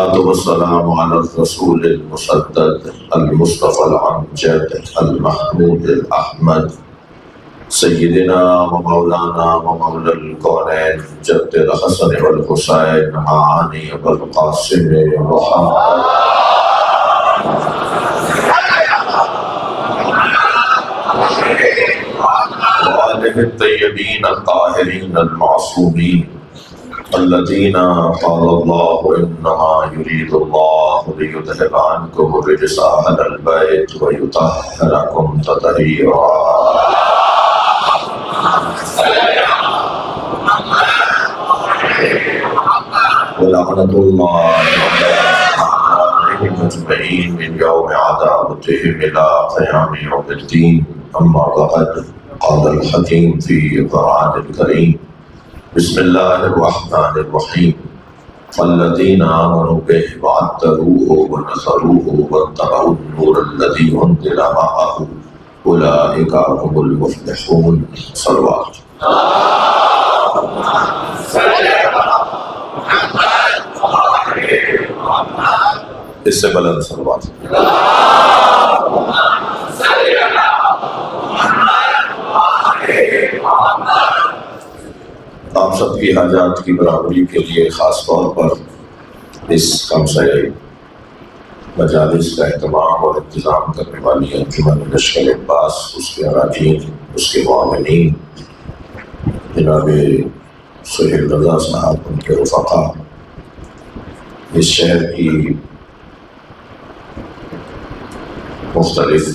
والسلام على الرسول المسدد المصطفى الأمجد المحمود الأحمد سيدنا ومولانا ومولى الكونين جد الحسن والحسين معاني والقاسم محمد وآله الطيبين الطاهرين المعصومين الذين قال الله إنما يريد الله ليذهب عنكم الرجس أهل البيت ويطهركم تطهيرا. ولعنة الله عليهم أجمعين من يوم عداوتهم إلى قيام يوم الدين. أما بعد، قال الحكيم في القرآن الكريم: بسم الله الرحمن الرحيم. الذين آمنوا به وعزروه ونصروه واتبعوا النور الذي أنزل معه أولئك هم المفلحون. صلوات. اس سے بلند صلوات. آپ سب کی حاجات کی برابری کے لیے خاص طور پر اس کمسائے مجالس کا اہتمام اور انتظام کرنے والی انجمن لشکر عباس، اس کے اراکین، اس کے معاونین، جناب سہیل رضا صاحب، ان کے رفقا، اس شہر کی مختلف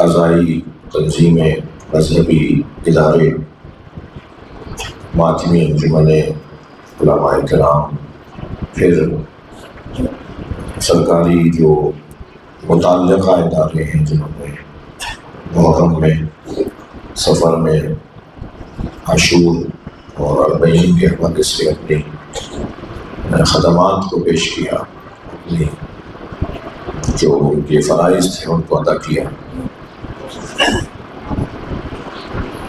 عزائی تنظیمیں، مذہبی ادارے، ماتمی انجمن علماء کرام، پھر سرکاری جو متعلقہ ادارے ہیں جنہوں نے محرم میں، سفر میں، عاشور اور اربعین کے حوالے سے اپنی خدمات کو پیش کیا، اپنی جو ان کے فرائض تھے ان کو ادا کیا.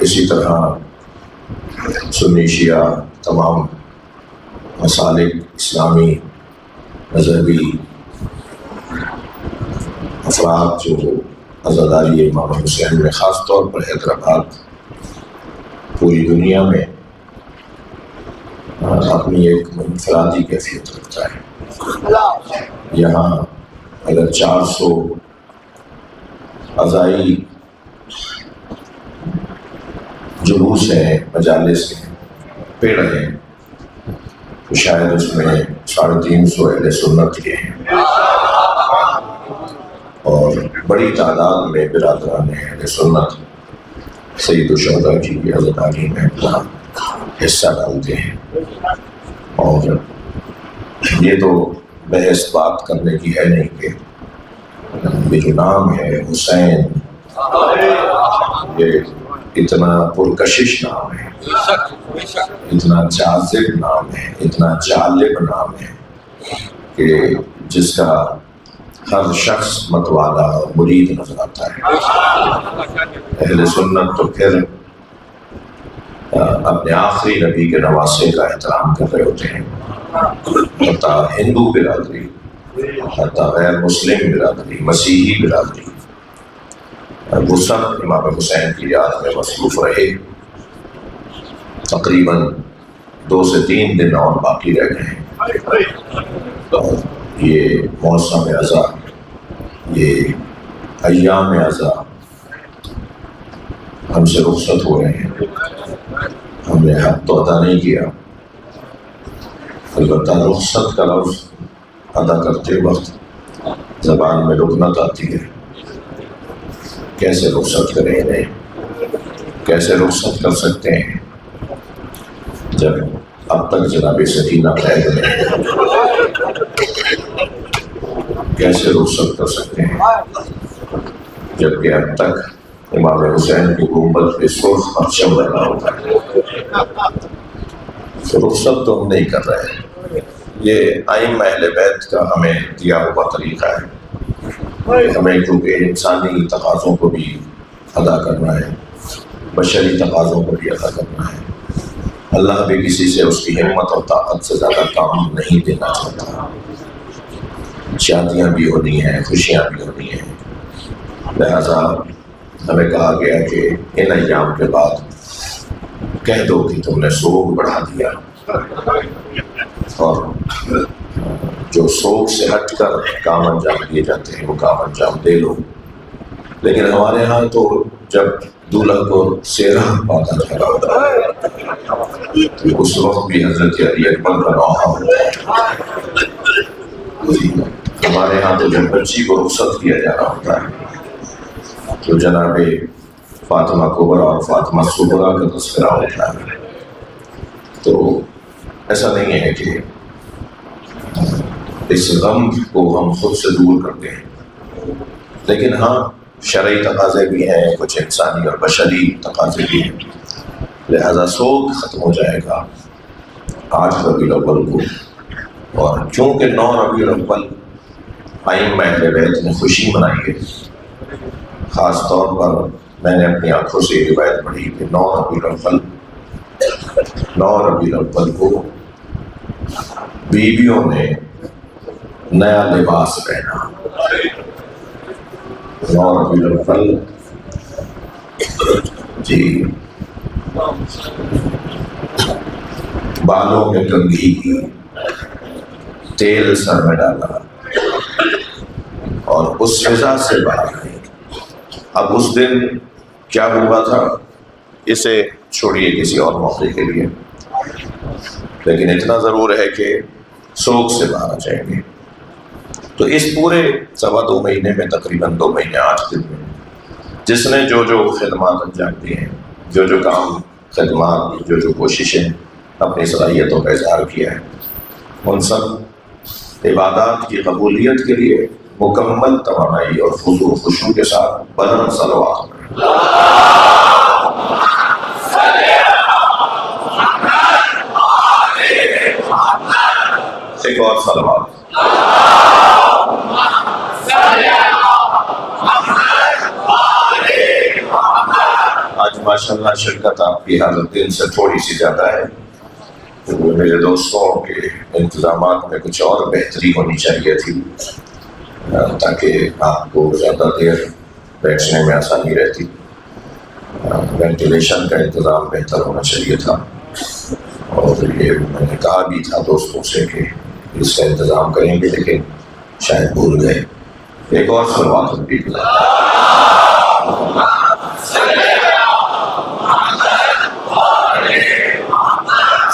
اسی طرح سنی شیعہ تمام مسالک، اسلامی مذہبی افراد جو عزاداری امام حسین میں، خاص طور پر حیدرآباد، پوری دنیا میں اپنی ایک انفرادی کیفیت رکھتا ہے. یہاں اگر 400 عزائی جلوس ہیں، مجالس ہیں، پیڑ ہیں، تو شاید اس میں 350 اہل سنت کے ہیں اور بڑی تعداد میں برادران اہل سنت سید الشہداء کی عزاداری میں اپنا حصہ ڈالتے ہیں. اور یہ تو بحث بات کرنے کی ہے نہیں کہ یہ جو نام ہے حسین، یہ اتنا پرکشش نام ہے، اتنا جاذب نام ہے، اتنا جالب نام ہے کہ جس کا ہر شخص متوالا اور مرید نظر آتا ہے. اہل سنت تو پھر اپنے آخری نبی کے نواسے کا احترام کر رہے ہوتے ہیں. حتیٰ ہندو برادری، حتیٰ غیر مسلم برادری، مسیحی برادری، وہ سب امام حسین کی یاد میں مصروف رہے. تقریباً 2 سے 3 دن اور باقی رہ گئے ہیں. یہ موسم عزا، یہ ایام عزا ہم سے رخصت ہو رہے ہیں. ہم نے حق تو ادا نہیں کیا، البتہ رخصت کا لفظ ادا کرتے وقت زبان میں لکنت آتی ہے. کیسے رخصت کریں انہیں؟ کیسے رخصت کر سکتے ہیں جب اب تک جناب سکینہ قید میں؟ کیسے رخصت کر سکتے ہیں جبکہ اب تک امام حسین کی گنبد پہ سرخ پرچم لگا ہوتا ہے؟ تو رخصت تو ہم نہیں کر رہے. یہ ائمہ اہل بیت کا ہمیں دیا ہوا طریقہ ہے. ہمیں کیونکہ انسانی تقاضوں کو بھی ادا کرنا ہے، بشری تقاضوں کو بھی ادا کرنا ہے. اللہ بھی کسی سے اس کی ہمت اور طاقت سے زیادہ کام نہیں دینا چاہتا. شادیاں بھی ہونی ہیں، خوشیاں بھی ہونی ہیں، لہذا ہمیں کہا گیا کہ ان ایام کے بعد کہہ دو کہ تم نے سوگ بڑھا دیا، اور جو سوگ سے ہٹ کر کام انجام دیے جاتے ہیں وہ کام انجام دے لو۔ لیکن ہمارے ہاں تو جب دولہا کو سیرا پاتا چلا ہوتا ہے اس وقت بھی حضرت علی اکبر کا نوحہ ہوتا ہے۔ ہمارے ہاں تو جب بچی کو رخصت کیا جانا ہوتا ہے تو جناب فاطمہ کبریٰ اور فاطمہ صغریٰ کا تذکرہ ہوتا ہے۔ تو ایسا نہیں ہے کہ اس غم کو ہم خود سے دور کرتے ہیں، لیکن ہاں شرعی تقاضے بھی ہیں، کچھ انسانی اور بشری تقاضے بھی ہیں، لہذا سوگ ختم ہو جائے گا 8 ربیع الاول کو۔ اور چونکہ 9 ربیع الاول ائمہ اہل بیت نے خوشی منائی ہے، خاص طور پر میں نے اپنی آنکھوں سے یہ روایت پڑھی کہ 9 ربیع الاول کو بیویوں نے نیا لباس پہنا۔ 9 ربیع الاول جی بالوں میں کنگھی کی، تیل سر میں ڈالا اور اس فضا سے باہر آئی۔ اب اس دن کیا ہوا تھا اسے چھوڑیے کسی اور موقع کے لیے، لیکن اتنا ضرور ہے کہ سوگ سے باہر آ جائیں گے۔ تو اس پورے 2.25 مہینے میں تقریباً 2 مہینے 8 دن میں جس نے جو خدمات انجام دی ہیں، جو کام خدمات، جو کوششیں اپنی صلاحیتوں کا اظہار کیا ہے، ان سب عبادات کی قبولیت کے لیے مکمل توانائی اور خضوع و خشوع کے ساتھ بلند صلوات پڑھیں۔ ایک اور صلوات۔ آج ماشاءاللہ شرکت آپ کی حالت دن سے تھوڑی سی زیادہ ہے، تو میرے دوستوں کے انتظامات میں کچھ اور بہتری ہونی چاہیے تھی تاکہ آپ کو زیادہ دیر بیٹھنے میں آسانی رہتی۔ وینٹیلیشن کا انتظام بہتر ہونا چاہیے تھا، اور یہ میں نے کہا بھی تھا دوستوں سے کہ اس کا انتظام کریں گے، لیکن شاید بھول گئے۔ ایک اور صلوات بھی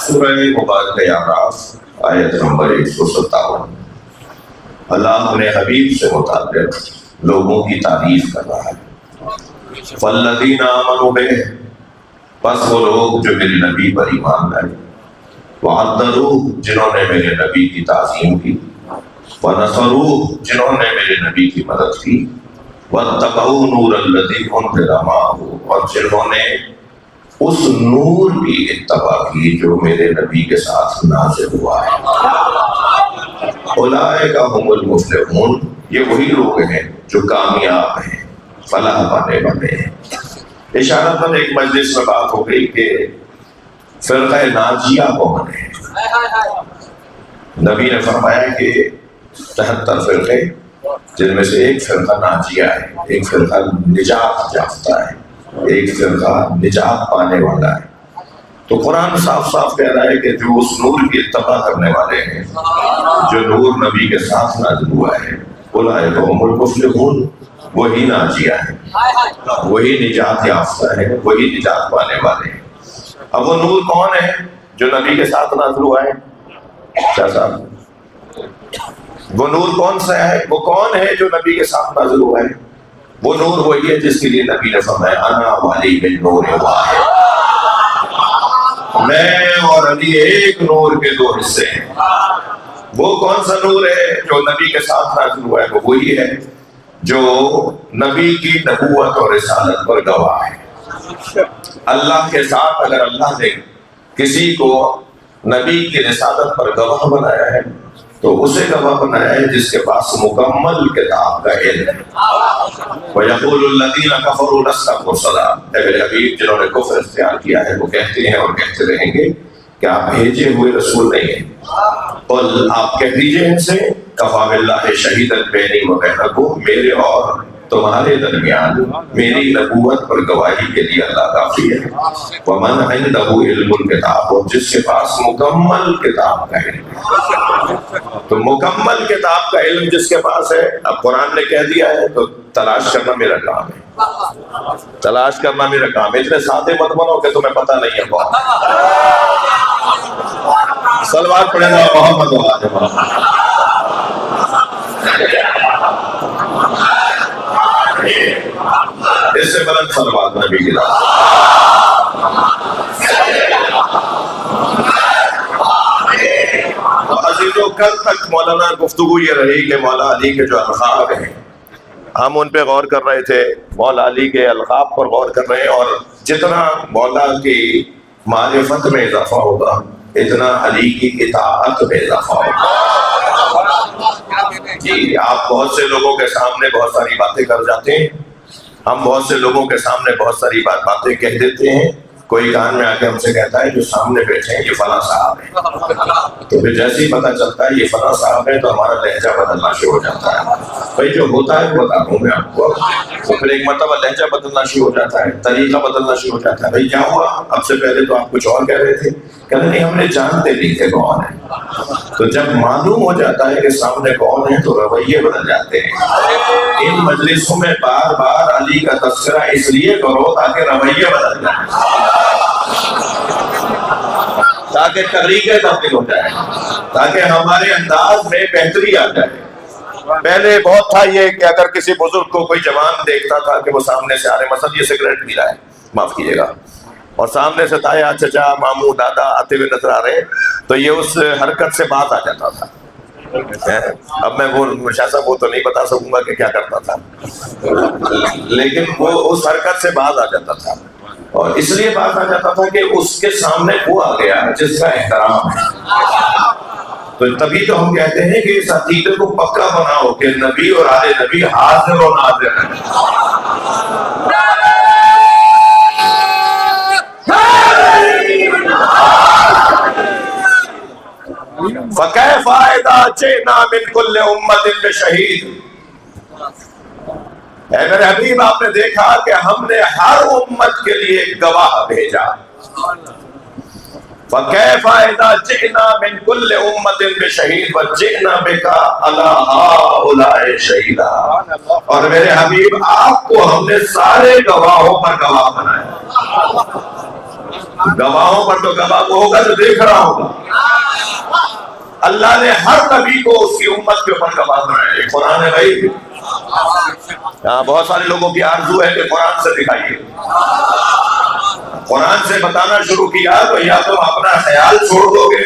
سورہ مبارکہ اعراف آیت نمبر 157۔ اللہ اپنے حبیب سے متعلق لوگوں کی تعریف کر رہا ہے۔ فالذین آمنوا بہ، پس وہ لوگ جو میرے نبی پر ایمان لائے، وعذروہ، جنہوں نے میرے نبی کی تعظیم کی، ونصروہ، جنہوں نے میرے نبی کی مدد کی، واتبعوا نور الذی انزل معہ، اور جنہوں نے اس نور کی اتباع کی جو میرے نبی کے ساتھ نازل ہوا ہے۔ اولئک هم المفلحون، یہ وہی لوگ ہیں جو کامیاب ہیں، فلاح پانے والے ہیں۔ اشارت پر ایک مجلس میں بات ہو گئی کہ فرقہ ناجیہ کون ہے۔ نبی نے فرمایا کہ 73 فرقے، جن میں سے ایک فرقہ ناجیہ ہے، ایک فرقہ نجات یافتہ ہے، ایک فرقہ نجات پانے والا ہے۔ تو قرآن صاف صاف کہہ رہا ہے کہ جو اس نور کی اتباع کرنے والے ہیں، جو نور نبی کے ساتھ نازل ہوا ہے، اولئک هم المفلحون، وہی ناجیہ ہے، وہی نجات یافتہ ہے، وہی نجات پانے والے ہیں۔ اب وہ نور کون ہے جو نبی کے ساتھ نازل ہوا ہے؟ کیا صاحب، وہ نور کون سا ہے؟ وہ کون ہے جو نبی کے ساتھ نازل ہوا ہے؟ وہ نور وہی ہے جس کے لیے نبی نے فرمایا انا وعلی من نور واحد، میں اور علی ایک نور کے 2 حصے ہیں۔ وہ کون سا نور ہے جو نبی کے ساتھ نازل ہوا ہے؟ وہ وہی ہے جو نبی کی نبوت اور رسالت پر گواہ ہے۔ اللہ کے ساتھ اگر اللہ نے کسی کو نبی کی رسالت پر گواہ بنایا ہے تو اسے گواہ بنایا ہے جس کے پاس مکمل کتاب کا علم ہے۔ وَيَقُولُ الَّذِينَ كَفَرُوا لَسْتَ مُرْسَلًا، اے میرے حبیب جنہوں نے کفر اختیار کیا ہے وہ کہتے ہیں اور کہتے رہیں گے کہ آپ بھیجے ہوئے رسول نہیں ہیں۔ قل، آپ کہہ دیجئے ان سے کفا باللہ شہیدا بینی و بینکم، میرے اور تمہارے درمیان میری نبوت پر گواہی کے لیے اللہ کافی ہے۔ ومن عندہ علم الکتاب، اور جس کے پاس مکمل کتاب کا علم ہے۔ تو مکمل کتاب کا علم جس کے پاس ہے، اب قرآن نے کہہ دیا ہے تو تلاش کرنا میرا کام ہے، تلاش کرنا میرا کام ہے۔ اتنے سادے مت بنو کہ تمہیں پتہ نہیں ہے کون۔ صلوات پڑھیں گا محمد و آل محمد۔ اس سے بلند صلوات نبی کی ذات۔ عزیزو، کل تک مولانا گفتگو یہ رہی کہ مولا علی کے جو القاب ہیں ہم ان پہ غور کر رہے تھے، مولا علی کے القاب پر غور کر رہے ہیں، اور جتنا مولا کی معرفت میں اضافہ ہوگا اتنا علی کی اطاعت میں اضافہ ہوگا۔ جی، آپ بہت سے لوگوں کے سامنے بہت ساری باتیں کر جاتے ہیں، ہم بہت سے لوگوں کے سامنے بہت ساری باتیں کہہ دیتے ہیں، کوئی کان میں آ کے ہم سے کہتا ہے جو سامنے بیٹھے ہیں یہ فلاں صاحب ہیں، تو پھر جیسے ہی پتہ چلتا ہے یہ فلاں صاحب ہے تو ہمارا لہجہ بدلنا شروع ہو جاتا ہے۔ بھائی جو ہوتا ہے بتا دوں میں آپ کو، تو پھر ایک مرتبہ لہجہ بدلنا شروع ہو جاتا ہے، طریقہ بدلنا شروع ہو جاتا ہے۔ بھائی کیا ہوا؟ اب سے پہلے تو آپ کچھ اور کہہ رہے تھے، کہتے نہیں ہم نے جانتے نہیں تھے کون ہے۔ تو جب معلوم ہو جاتا ہے کہ سامنے کون ہے تو رویے بدل جاتے ہیں۔ ان مجلسوں میں بار بار علی کا تذکرہ اس لیے کرو تاکہ رویے بدل جائیں، تاکہ طریقے تبدیل ہو جائے، تاکہ ہمارے انداز میں بہتری آ جائے۔ پہلے بہت تھا یہ کہ اگر کسی بزرگ کو کوئی جوان دیکھتا تھا کہ وہ سامنے سے آ رہے، مثلا یہ سگریٹ پی رہا ہے، معاف کیجیے گا، اور سامنے سے تایا چچا ماموں دادا آتے ہوئے نظر آ رہے تو یہ اس حرکت سے بات آ جاتا تھا۔ اب میں وہ شاہ صاحب وہ تو نہیں بتا سکوں گا کہ کیا کرتا تھا، لیکن وہ اس حرکت سے بات آ جاتا تھا، اور اس لیے بات آ جاتا تھا کہ اس کے سامنے وہ آ گیا جس کا احترام ہے۔ تو تبھی تو ہم کہتے ہیں کہ اس عقیدے کو پکا بناؤ کہ نبی اور آل نبی حاضر و ناظر ہیں۔ فَكَيْفَ إِذَا جِئْنَا مِنْ كُلِّ أُمَّةٍ بِشَهِيدٍ، اے میرے حبیب آپ نے دیکھا کہ ہم نے ہر امت کے لیے ایک گواہ بھیجا۔ فَكَيْفَ إِذَا جِئْنَا مِنْ كُلِّ أُمَّةٍ بِشَهِيدٍ وَجِئْنَا بِكَ عَلَىٰ هَٰؤُلَاءِ شَهِيدًا، اور میرے حبیب آپ کو ہم نے سارے گواہوں پر گواہ بنایا۔ گواہوں پر تو گواہ ہوگا جو دیکھ رہا ہوگا، اللہ نے ہر نبی کو اس کی امت کے اوپر گواہ بنایا۔ یہ قرآن ہے بھائی، بہت سارے لوگوں کی آرزو ہے کہ قرآن سے دکھائیے، قرآن سے بتانا شروع کیا تو یا تم اپنا خیال چھوڑ دو گے۔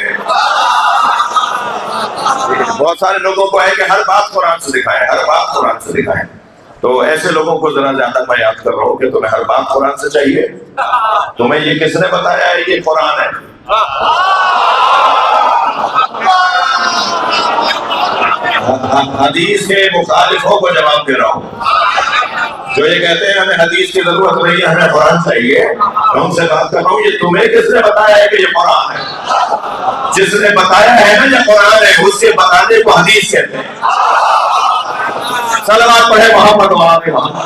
بہت سارے لوگوں کو ہے کہ ہر بات قرآن سے دکھائیں، ہر بات قرآن سے دکھائیں، تو ایسے لوگوں کو ذرا زیادہ میں یاد کر رہا ہوں کہ تمہیں ہر بات قرآن سے چاہیے۔ تمہیں یہ کس نے بتایا ہے یہ قرآن ہے؟ حدیث کے مخالفوں کو جواب دے رہا ہوں جو یہ کہتے ہیں ہمیں حدیث کی ضرورت نہیں ہے، ہمیں قرآن چاہیے۔ میں ان سے بات کر رہا ہوں یہ تمہیں کس نے بتایا ہے کہ یہ قرآن ہے؟ جس نے بتایا ہے نا یہ قرآن ہے، اس کے بتانے کو حدیث کہتے ہیں۔ صلوات پڑھے محمد و آل محمد۔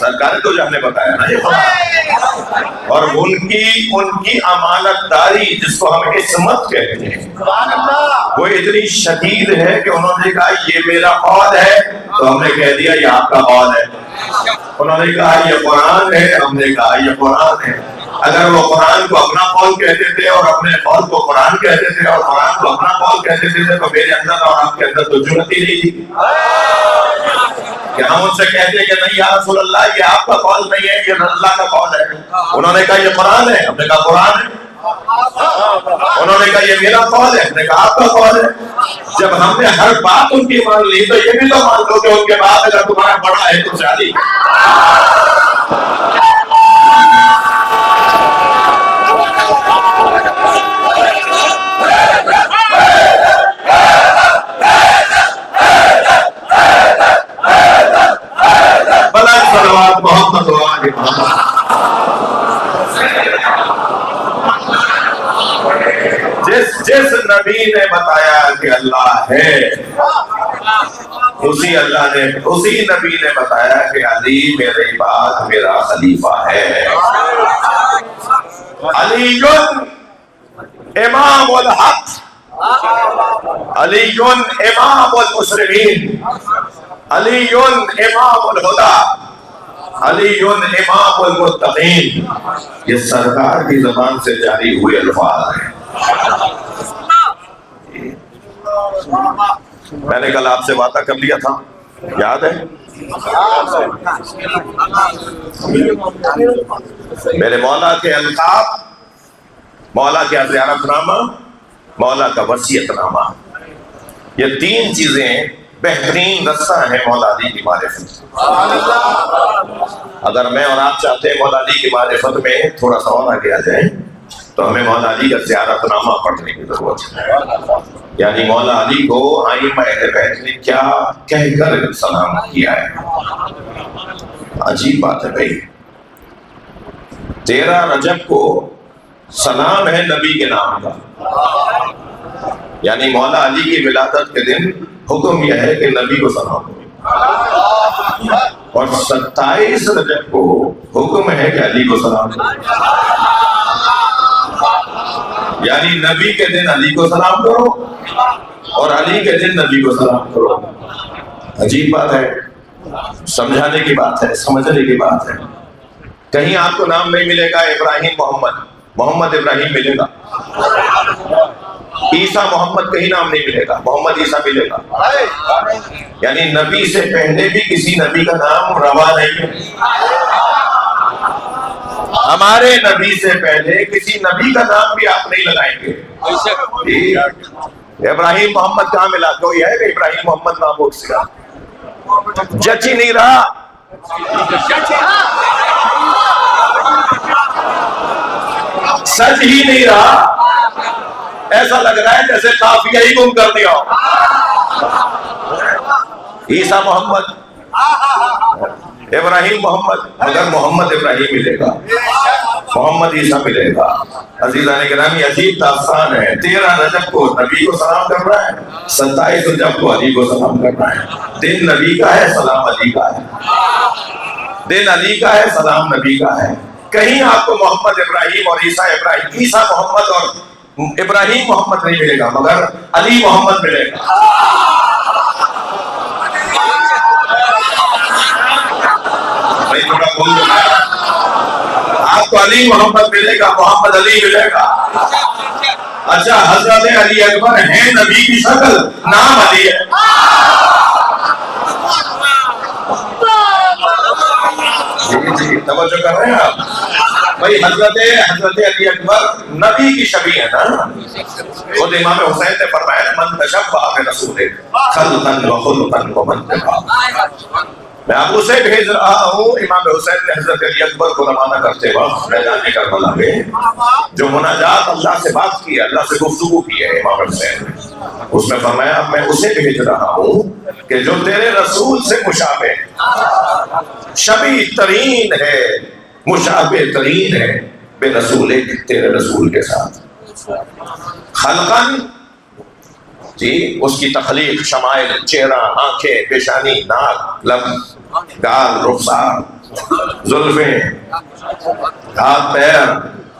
سرکار تو جو ہم نے بتایا نا یہ قرآن، اور ان کی امانت داری جس کو ہم عصمت کہتے ہیں وہ اتنی شدید ہے کہ انہوں نے کہا یہ میرا قول ہے تو ہم نے کہہ دیا یہ آپ کا قول ہے۔ انہوں نے کہا یہ قرآن ہے، ہم نے کہا یہ قرآن ہے۔ اگر وہ قرآن کو اپنا قول کہتے تھے اور اپنے قول کو قرآن کہتے تھے اور قرآن کو اپنا قول کہتے تھے تو میرے اندر اور آپ کے اندر تو جرأت ہی نہیں تھی کہ ہم ان سے کہتے کہ نہیں یا رسول اللہ یہ آپ کا قول نہیں ہے، یہ اللہ کا قول ہے۔ انہوں نے کہا یہ قرآن ہے، ہم نے کہا قرآن ہے۔ انہوں نے کہا یہ میرا قول ہے، ہم نے کہا آپ کا قول ہے۔ جب ہم نے ہر بات ان کی مان لی تو یہ بھی تو مان لو کہ ان کے بعد اگر تمہارا بڑا ہے تو شادی۔ محمد جس نبی نے بتایا کہ اللہ ہے، اسی نبی نے بتایا کہ علی میرے بعد میرا خلیفہ ہے۔ علی امام الحق، علی امام المسلمین، علی امام الہدی، علی امام المتقین، یہ سرکار کی زبان سے جاری ہوئے الفاظ ہیں۔ میں نے کل آپ سے وعدہ کر لیا تھا، یاد ہے؟ میرے مولا کے القاب، مولا کا زیارت نامہ، مولا کا وصیت نامہ، یہ تین چیزیں بہترین رستہ ہے مولا علی کی معرفت۔ اگر میں اور آپ چاہتے ہیں مولا علی کی معرفت میں تھوڑا سا اور آگے آ جائیں تو ہمیں مولا علی کا زیارت نامہ پڑھنے کی ضرورت ہے، یعنی مولا علی کو ائمہ اہل بیت نے کیا کہہ کر سلام کیا ہے۔ عجیب بات ہے بھائی، 13 رجب کو سلام ہے نبی کے نام کا، یعنی مولا علی کی ولادت کے دن حکم یہ ہے کہ نبی کو سلام ہو، اور 27 رجب کو حکم ہے کہ علی کو سلام ہو، یعنی نبی کے دن علی کو سلام کرو اور علی کے دن نبی کو سلام کرو۔ عجیب بات ہے، سمجھانے کی بات ہے، سمجھنے کی بات ہے۔ کہیں آپ کو نام نہیں ملے گا ابراہیم محمد، محمد ابراہیم ملے گا، عیسیٰ محمد کہیں نام نہیں ملے گا، محمد عیسیٰ ملے گا، یعنی نبی سے پہلے بھی کسی نبی کا نام روا نہیں ہے۔ ہمارے نبی سے پہلے کسی نبی کا نام بھی آپ نہیں لگائیں گے۔ ابراہیم محمد کہاں ملا؟ کوئی ہے کہ ابراہیم محمد نام ہو اس کا؟ جچ ہی نہیں رہا، سچ ہی نہیں رہا، ایسا لگ رہا ہے جیسے قافیہ ہی گم کر دیا ہو۔ عیسیٰ محمد، ابراہیم محمد، مگر محمد ابراہیم ملے گا، محمد عیسیٰ ملے گا۔ عزیزان گرامی، عجیب داستان ہے۔ 13 رجب کو نبی کو سلام کر رہا ہے، 27 رجب کو علی کو سلام کر رہا ہے۔ دن نبی کا ہے، سلام علی کا ہے، دن علی کا ہے، سلام نبی کا ہے۔ کہیں آپ کو محمد ابراہیم اور عیسیٰ ابراہیم، عیسیٰ محمد اور ابراہیم محمد نہیں ملے گا، مگر علی محمد ملے گا۔ آپ کو علی محمد ملے گا، محمد علی ملے گا۔ اچھا، حضرت علی اکبر ہیں نبی کی شکل، نام علی ہے۔ جی توجہ کر رہے ہیں آپ بھائی؟ حضرت علی اکبر نبی کی شبیہ ہے نا۔ خود امام حسین نے فرمایا من تشبہ برسول خلقا وخلقا ومنطقا۔ میں ابو سے بھیج رہا ہوں، امام حسین نے حضرت علی اکبر کو روانہ کرتے وقت میدان کربلا میں جو مناجات اللہ سے بات کی ہے، اللہ سے گفتگو کی ہے امام حسین نے، اس میں فرمایا اب میں اسے بھیج رہا ہوں کہ جو تیرے رسول سے مشابہ شبیہ ترین ہے، مشابہ ترین ہے بے رسول تیرے رسول کے ساتھ۔ خلقاً، جی اس کی تخلیق، شمائل، چہرہ، آنکھیں، پیشانی، ناک، لب، گال، رخسار، زلفیں، ہاتھ پیر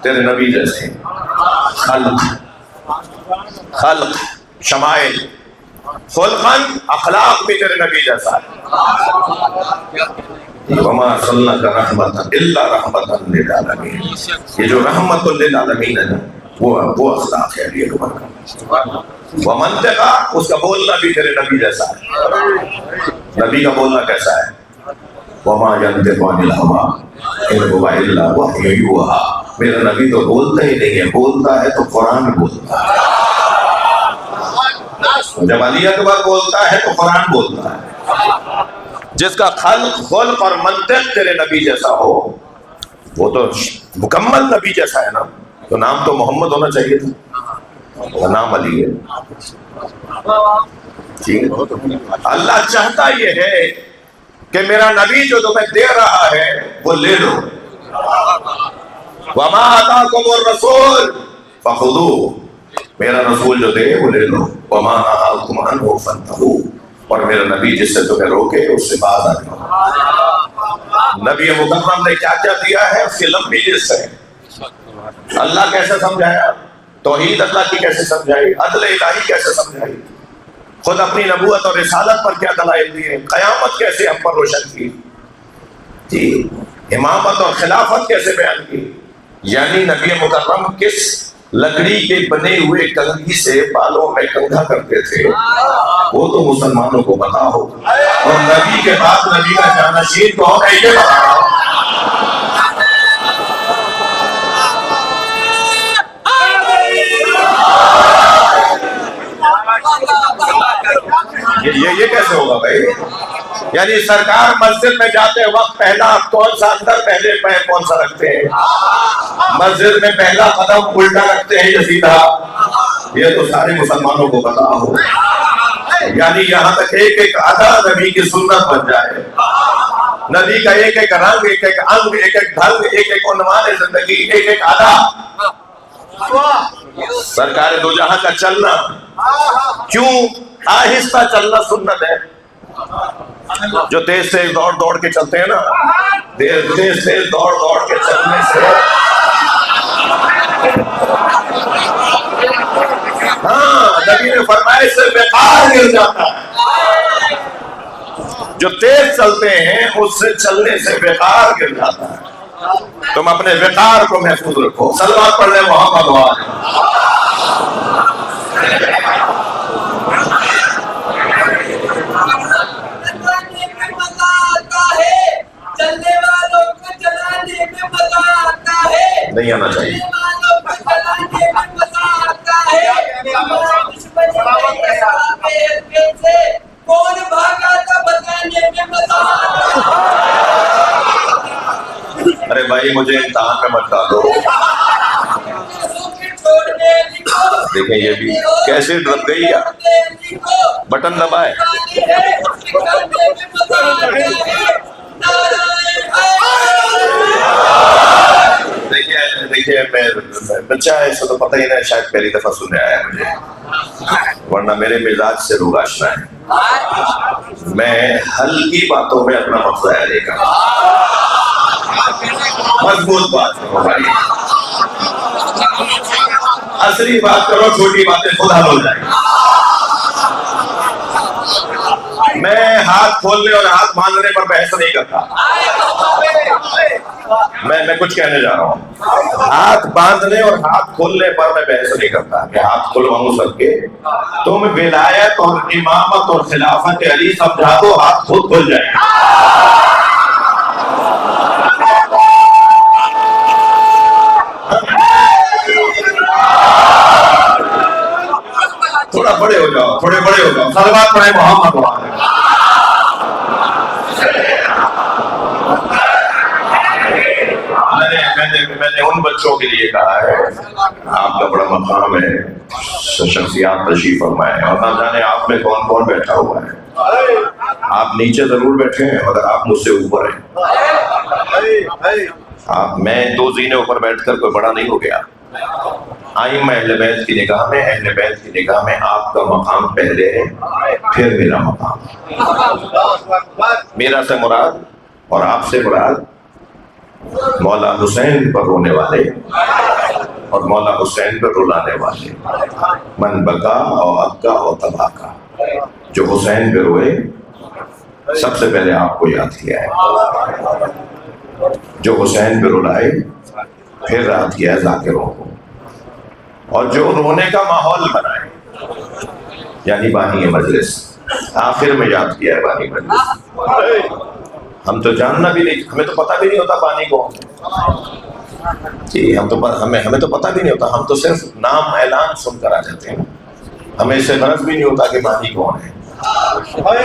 تیرے نبی جیسے۔ خلق، شمائل، خلقاً، اخلاق بھی تیرے نبی جیسا ہے۔ وما ارسلناک رحمۃ الا رحمۃ للعالمین، یہ جو رحمت للعالمین ہے نا، وہ اخلاق ہے علی اکبر کا۔ ومنطقہ، اس کا بولنا بھی تیرے نبی جیسا ہے۔ نبی کا بولنا کیسا ہے؟ وما ينطق عن الهوى ان هو الا وحی یوحی، میرا نبی تو بولتا ہی نہیں ہے، بولتا ہے تو قرآن بولتا ہے۔ جب علی اکبر بولتا ہے تو قرآن بولتا ہے۔ جس کا خلق اور منطق تیرے نبی جیسا ہو، وہ تو مکمل نبی جیسا ہے نا، تو نام تو محمد ہونا چاہیے تھا، نام علی ہے۔ اللہ چاہتا یہ ہے کہ میرا نبی جو تمہیں دے رہا ہے وہ لے لو۔ وما آتاکم الرسول فخذوہ میرا رسول جو دے وہ لے لو، وما نہاکم عنہ فانتہوا، اور میرا نبی جس سے تمہیں روکے اس سے باز آ جاؤ۔ نبی مکرم نے کیا کیا دیا ہے اس کی لمبی لسٹ ہے۔ اللہ کیسے سمجھایا، توحید اللہ کی کیسے سمجھائی، عدل الہی کیسے سمجھائی، خود اپنی نبوت اور رسالت پر کیا دلائل دیے، قیامت کیسے ہم پر روشن کی، جی امامت اور خلافت کیسے بیان کی۔ یعنی نبی مکرم کس لکڑی کے بنے ہوئے کنگھی سے بالوں میں کنگھا کرتے تھے وہ تو مسلمانوں کو پتا ہو، اور نبی کے بعد نبی کا جانشین کون ہے یہ بتا ہو۔ یہ کیسے ہوگا بھائی؟ یعنی سرکار مسجد میں جاتے وقت پہلا کون سا اندر پہلے پیر کون سا رکھتے ہیں؟ مسجد میں پہلا قدم الٹا رکھتے ہیں یا سیدھا؟ یہ تو سارے مسلمانوں کو پتا ہو۔ یعنی یہاں تک ایک ایک ادا نبی کی سنت بن جائے، نبی کا ایک ایک رنگ، ایک ایک انگ، ایک ایک ڈھنگ، ایک ایک عنوان زندگی، ایک ایک ادا، سرکار دو جہاں کا چلنا کیوں آہستہ چلنا سنت ہے؟ جو تیز تیز دوڑ دوڑ کے چلتے ہیں نا، تیز تیز دوڑ دوڑ کے چلنے سے ہاں نبی نے فرمایا اس سے وقار گر جاتا ہے۔ جو تیز چلتے ہیں اس سے چلنے سے وقار گر جاتا ہے۔ تم اپنے وقار کو محفوظ رکھو۔ صلوات پڑھ لیں محمد وآلہ۔ چلنے والوں کو چلانے میں مزہ آتا ہے، نہیں آنا چاہیے۔ چلنے والوں کو چلانے میں مزہ آتا ہے۔ ہمارا دشمن سے کون بھاگا تھا بتانے میں مزہ آتا ہے۔ ارے بھائی مجھے امتحان میں مت ڈالو۔ دیکھیں یہ بھی کیسے ڈر گئی ہے، بٹن دبائے۔ دیکھیے میں بچہ ہے، اسے تو پتہ ہی نہیں، شاید پہلی دفعہ سننے آیا مجھے، ورنہ میرے مزاج سے لوگ آشنا ہے۔ میں ہلکی باتوں میں اپنا وقت ضائع نہیں کرتا، مضبوط بات کرو بھائی، اصلی بات کرو، چھوٹی باتیں خود حل ہو جائیں۔ میں ہاتھ کھولنے اور ہاتھ باندھنے پر بحث نہیں کرتا، میں کچھ کہنے جا رہا ہوں۔ ہاتھ باندھنے اور ہاتھ کھولنے پر میں بحث نہیں کرتا کہ ہاتھ کھلواؤں سب کے، تم ولایت اور امامت اور خلافت علی سمجھا دو، ہاتھ خود کھل جائے۔ تھوڑا بڑے ہو جاؤ، تھوڑے بڑے ہو جاؤ، صلوات پڑھیں محمد وآلہ۔ میں نے ان بچوں کے لیے کہا ہے، آپ کا بڑا مقام ہے، شخصیات تشریف فرمائے، اور نہ جانے آپ میں کون کون بیٹھا ہوا ہے۔ آپ نیچے ضرور بیٹھے ہیں مگر آپ مجھ سے اوپر ہیں۔ میں دو زینے اوپر بیٹھ کر کوئی بڑا نہیں ہو گیا۔ آئمہ اہل بیت کی نگاہ میں، اہل بیت کی نگاہ میں آپ کا مقام پہلے ہے، پھر میرا مقام۔ میرا سے مراد اور آپ سے مراد مولا حسین پر رونے والے اور مولا حسین پر رلانے والے، من بکا اور ابکا اور تباہ کا، جو حسین پہ روئے سب سے پہلے آپ کو یاد کیا ہے، جو حسین پہ رلائے پھر یاد کیا ہے ذاکروں کو، اور جو رونے کا ماحول بنائے یعنی بانی مجلس، آخر میں یاد کیا ہے بانی مجلس۔ ہم تو جاننا بھی نہیں، ہمیں تو پتہ بھی نہیں ہوتا بانی کو، جی ہمیں تو پتہ بھی نہیں ہوتا، ہم تو صرف نام اعلان سن کر آ جاتے ہیں، ہمیں اس سے غرض بھی نہیں ہوتا کہ بانی کون ہے۔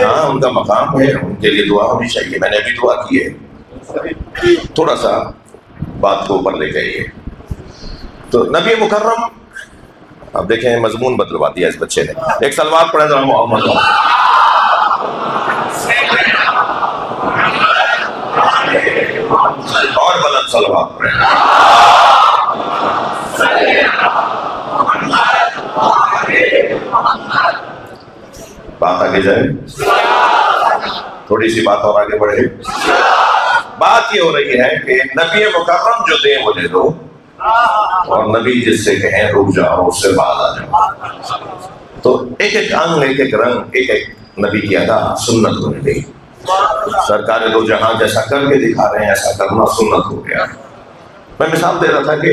ہاں ان کا مقام ہے، ان کے لیے دعا ہونی چاہیے، میں نے بھی دعا کی ہے۔ تھوڑا سا بات کو اوپر لے جائیے تو نبی مکرم، اب دیکھیں مضمون بدلوا دیا اس بچے نے۔ ایک صلوات پڑھیں ذرا محمد، اور بلند صلوات پڑھیں۔ بات آگے جائے، تھوڑی سی بات اور آگے بڑھے. بات یہ ہو رہی ہے کہ نبی مکرم جو دیں وہ دے دو، اور نبی جس سے کہیں رک جاؤ اس سے بعد آ جاؤ. تو ایک ایک انگ، ایک ایک رنگ، ایک ایک نبی کی ادا سنت ہونے گئی. سرکار دو جہاں جیسا کر کے دکھا رہے ہیں ایسا کرنا سنت ہو گیا. میں مثال دے رہا تھا کہ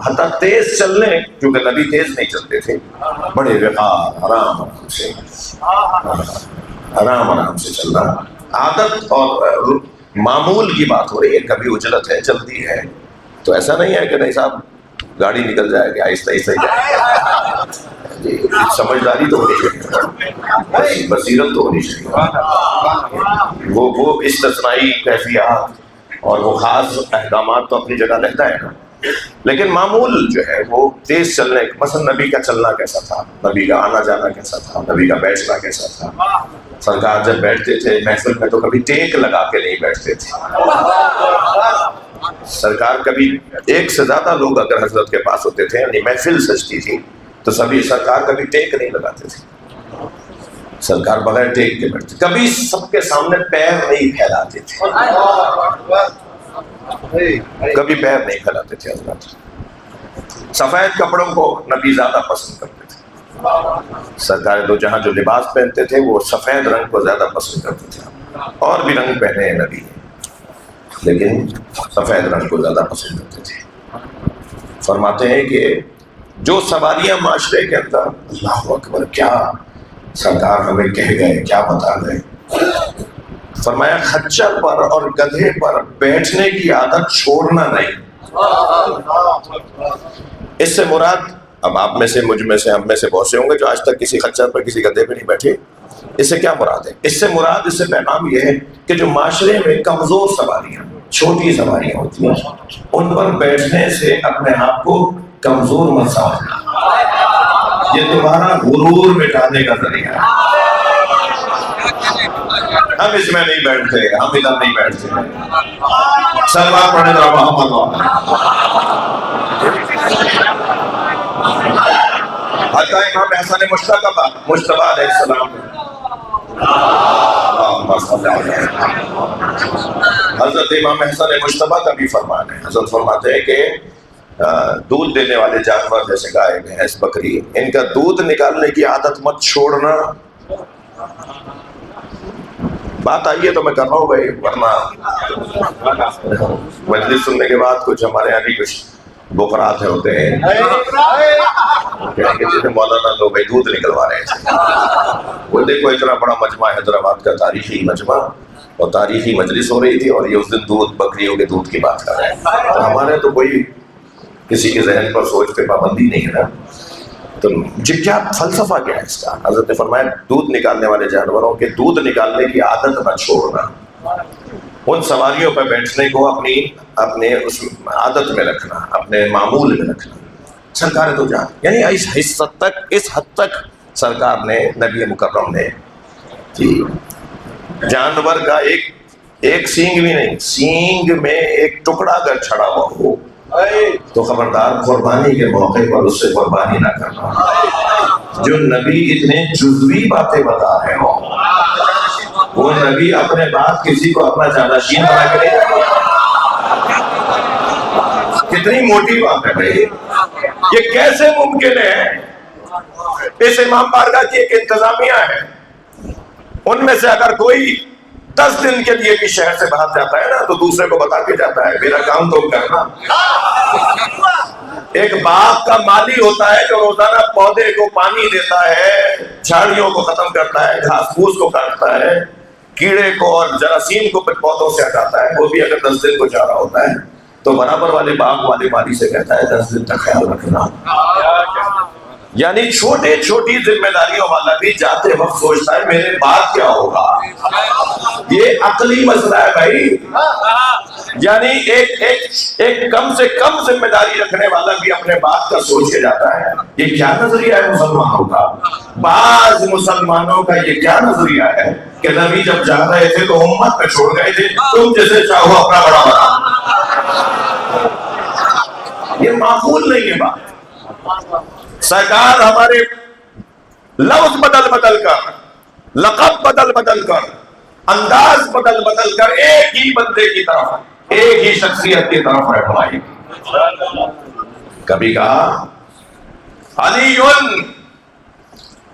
حتیٰ تیز چلنے، کیونکہ نبی تیز نہیں چلتے تھے، بڑے وقار آرام سے چلنا عادت اور معمول کی بات ہو رہی ہے. کبھی اجلت ہے، جلدی ہے، تو ایسا نہیں ہے کہ نہیں صاحب گاڑی نکل جائے گی، آہستہ آہستہ جائے گا. سمجھداری تو ہونی چاہیے، بصیرت تو ہونی چاہیے. وہ استثنائی کیفیات اور وہ خاص احکامات تو اپنی جگہ رہتا ہے نا، لیکن معمول جو ہے وہ تیز چلنے. مثلا نبی کا چلنا کیسا تھا، نبی کا آنا جانا کیسا تھا، نبی کا بیٹھنا کیسا تھا. سرکار جب بیٹھتے تھے محفل میں تو کبھی ٹیک لگا کے نہیں بیٹھتے تھے. سرکار کبھی ایک سے زیادہ لوگ اگر حضرت کے پاس ہوتے تھے، یعنی محفل سجتی تھی تو سبھی سرکار کبھی ٹیک نہیں لگاتے تھے. سرکار بغیر ٹیک کے بیٹھتے، کبھی سب کے سامنے پیر نہیں پھیلاتے تھے، کبھی پیر نہیں پھیلاتے تھے. حضرت سفید کپڑوں کو نبی زیادہ پسند کرتے تھے. سرکار دو جہاں جو لباس پہنتے تھے وہ سفید رنگ کو زیادہ پسند کرتے تھے. اور بھی رنگ پہنے ہیں نبی، لیکن سفید رنگ کو زیادہ پسند کرتے تھے. فرماتے ہیں کہ جو سواریاں معاشرے کے اندر، اللہ اکبر، کیا سرکار ہمیں کہہ گئے، کیا بتا گئے. فرمایا خچر پر اور گدھے پر بیٹھنے کی عادت چھوڑنا نہیں. اس سے مراد، اب آپ میں سے، مجھ میں سے، ہم میں سے بہت سے ہوں گے جو آج تک کسی خچر پر کسی گدھے پہ نہیں بیٹھے. اس سے کیا مراد ہے؟ اس سے مراد، اس سے پیغام یہ ہے کہ جو معاشرے میں کمزور سواریاں، چھوٹی سواریاں ہوتی ہیں، ان پر بیٹھنے سے اپنے آپ کو کمزور مت سمجھنا. یہ تمہارا غرور مٹانے کا ذریعہ ہے. ہم اس میں نہیں بیٹھتے، ہم ادھر نہیں بیٹھتے. سلوات پڑھے ذرا محمد. حتیٰ امام حسن مجتبی علیہ السلام، حضرت امام حسن مجتبی کا بھی فرمان ہے. حضرت فرماتے ہیں کہ دودھ دینے والے جانور جیسے گائے، بھینس، بکری، ان کا دودھ نکالنے کی عادت مت چھوڑنا. بات آئی ہے تو میں کر رہا ہوں بھائی، ورنہ مجلس سننے کے بعد کچھ ہمارے یہاں بھی کچھ بکرات ہوتے ہیں جیسے مولانا لوگ بھائی دودھ نکلوا رہے ہیں. وہ دیکھو اتنا بڑا مجمع ہے حیدرآباد کا، تاریخی مجمع، اور تاریخی مجلس ہو رہی تھی، اور یہ اس دن دودھ، بکریوں کے دودھ کی بات کر رہے ہیں. اور ہمارے تو کوئی کسی کے ذہن پر سوچ پہ پابندی نہیں ہے نا. تو کیا فلسفہ کیا ہے اس کا؟ حضرت نے فرمایا دودھ نکالنے والے جانوروں کے دودھ نکالنے کی عادت نہ چھوڑنا. ان سواریوں پہ بیٹھنے کو اپنے اس عادت میں رکھنا، اپنے معمول میں رکھنا. سرکار تو جان، یعنی اس حد تک سرکار نے، نبی مکرم نے، جانور کا ایک سینگ بھی نہیں، سینگ میں ایک ٹکڑا اگر چھڑا ہوا ہو تو خبردار قربانی کے موقع پر اس سے قربانی نہ کرنا. جو نبی اتنے جزوی باتیں بتا رہے ہو، وہ نبی اپنے بعد کسی کو اپنا جانشین بنا کے نہیں رکھے. کتنی موٹی بات ہے بھائی، یہ کیسے ممکن ہے؟ اس امام بارگاہ کی ایک انتظامیہ ہے، ان میں سے اگر کوئی 10 دن کے لیے بھی شہر سے باہر جاتا ہے نا تو دوسرے کو بتا کے جاتا ہے میرا کام تو کرنا. ایک باغ کا مالی ہوتا ہے جو روزانہ پودے کو پانی دیتا ہے، جھاڑیوں کو ختم کرتا ہے، گھاس پھوس کو کاٹتا ہے، کیڑے کو اور جراثیم کو پودوں سے ہٹاتا ہے. وہ بھی اگر 10 دن کو جا رہا ہوتا ہے تو برابر والے باغ والے مالی سے کہتا ہے 10 دن کا خیال رکھنا. یعنی چھوٹی ذمہ داریوں والا بھی جاتے وقت سوچتا ہے میرے بعد کیا ہوگا. یہ عقلی مسئلہ ہے بھائی. یعنی ایک کم سے کم ذمہ داری رکھنے والا بھی اپنے بعد کا سوچ کے جاتا ہے. یہ کیا نظریہ ہے مسلمانوں کا؟ بعض مسلمانوں کا یہ کیا نظریہ ہے کہ نبی جب جا رہے تھے تو امت پہ چھوڑ گئے تھے، تم جیسے چاہو اپنا بڑا بنا. یہ معقول نہیں ہے بات. سرکار ہمارے لفظ بدل بدل کر، لقب بدل بدل کر، انداز بدل بدل کر ایک ہی بندے کی طرف، ایک ہی شخصیت کی طرف رہنمائی کی۔ کبھی کہا علی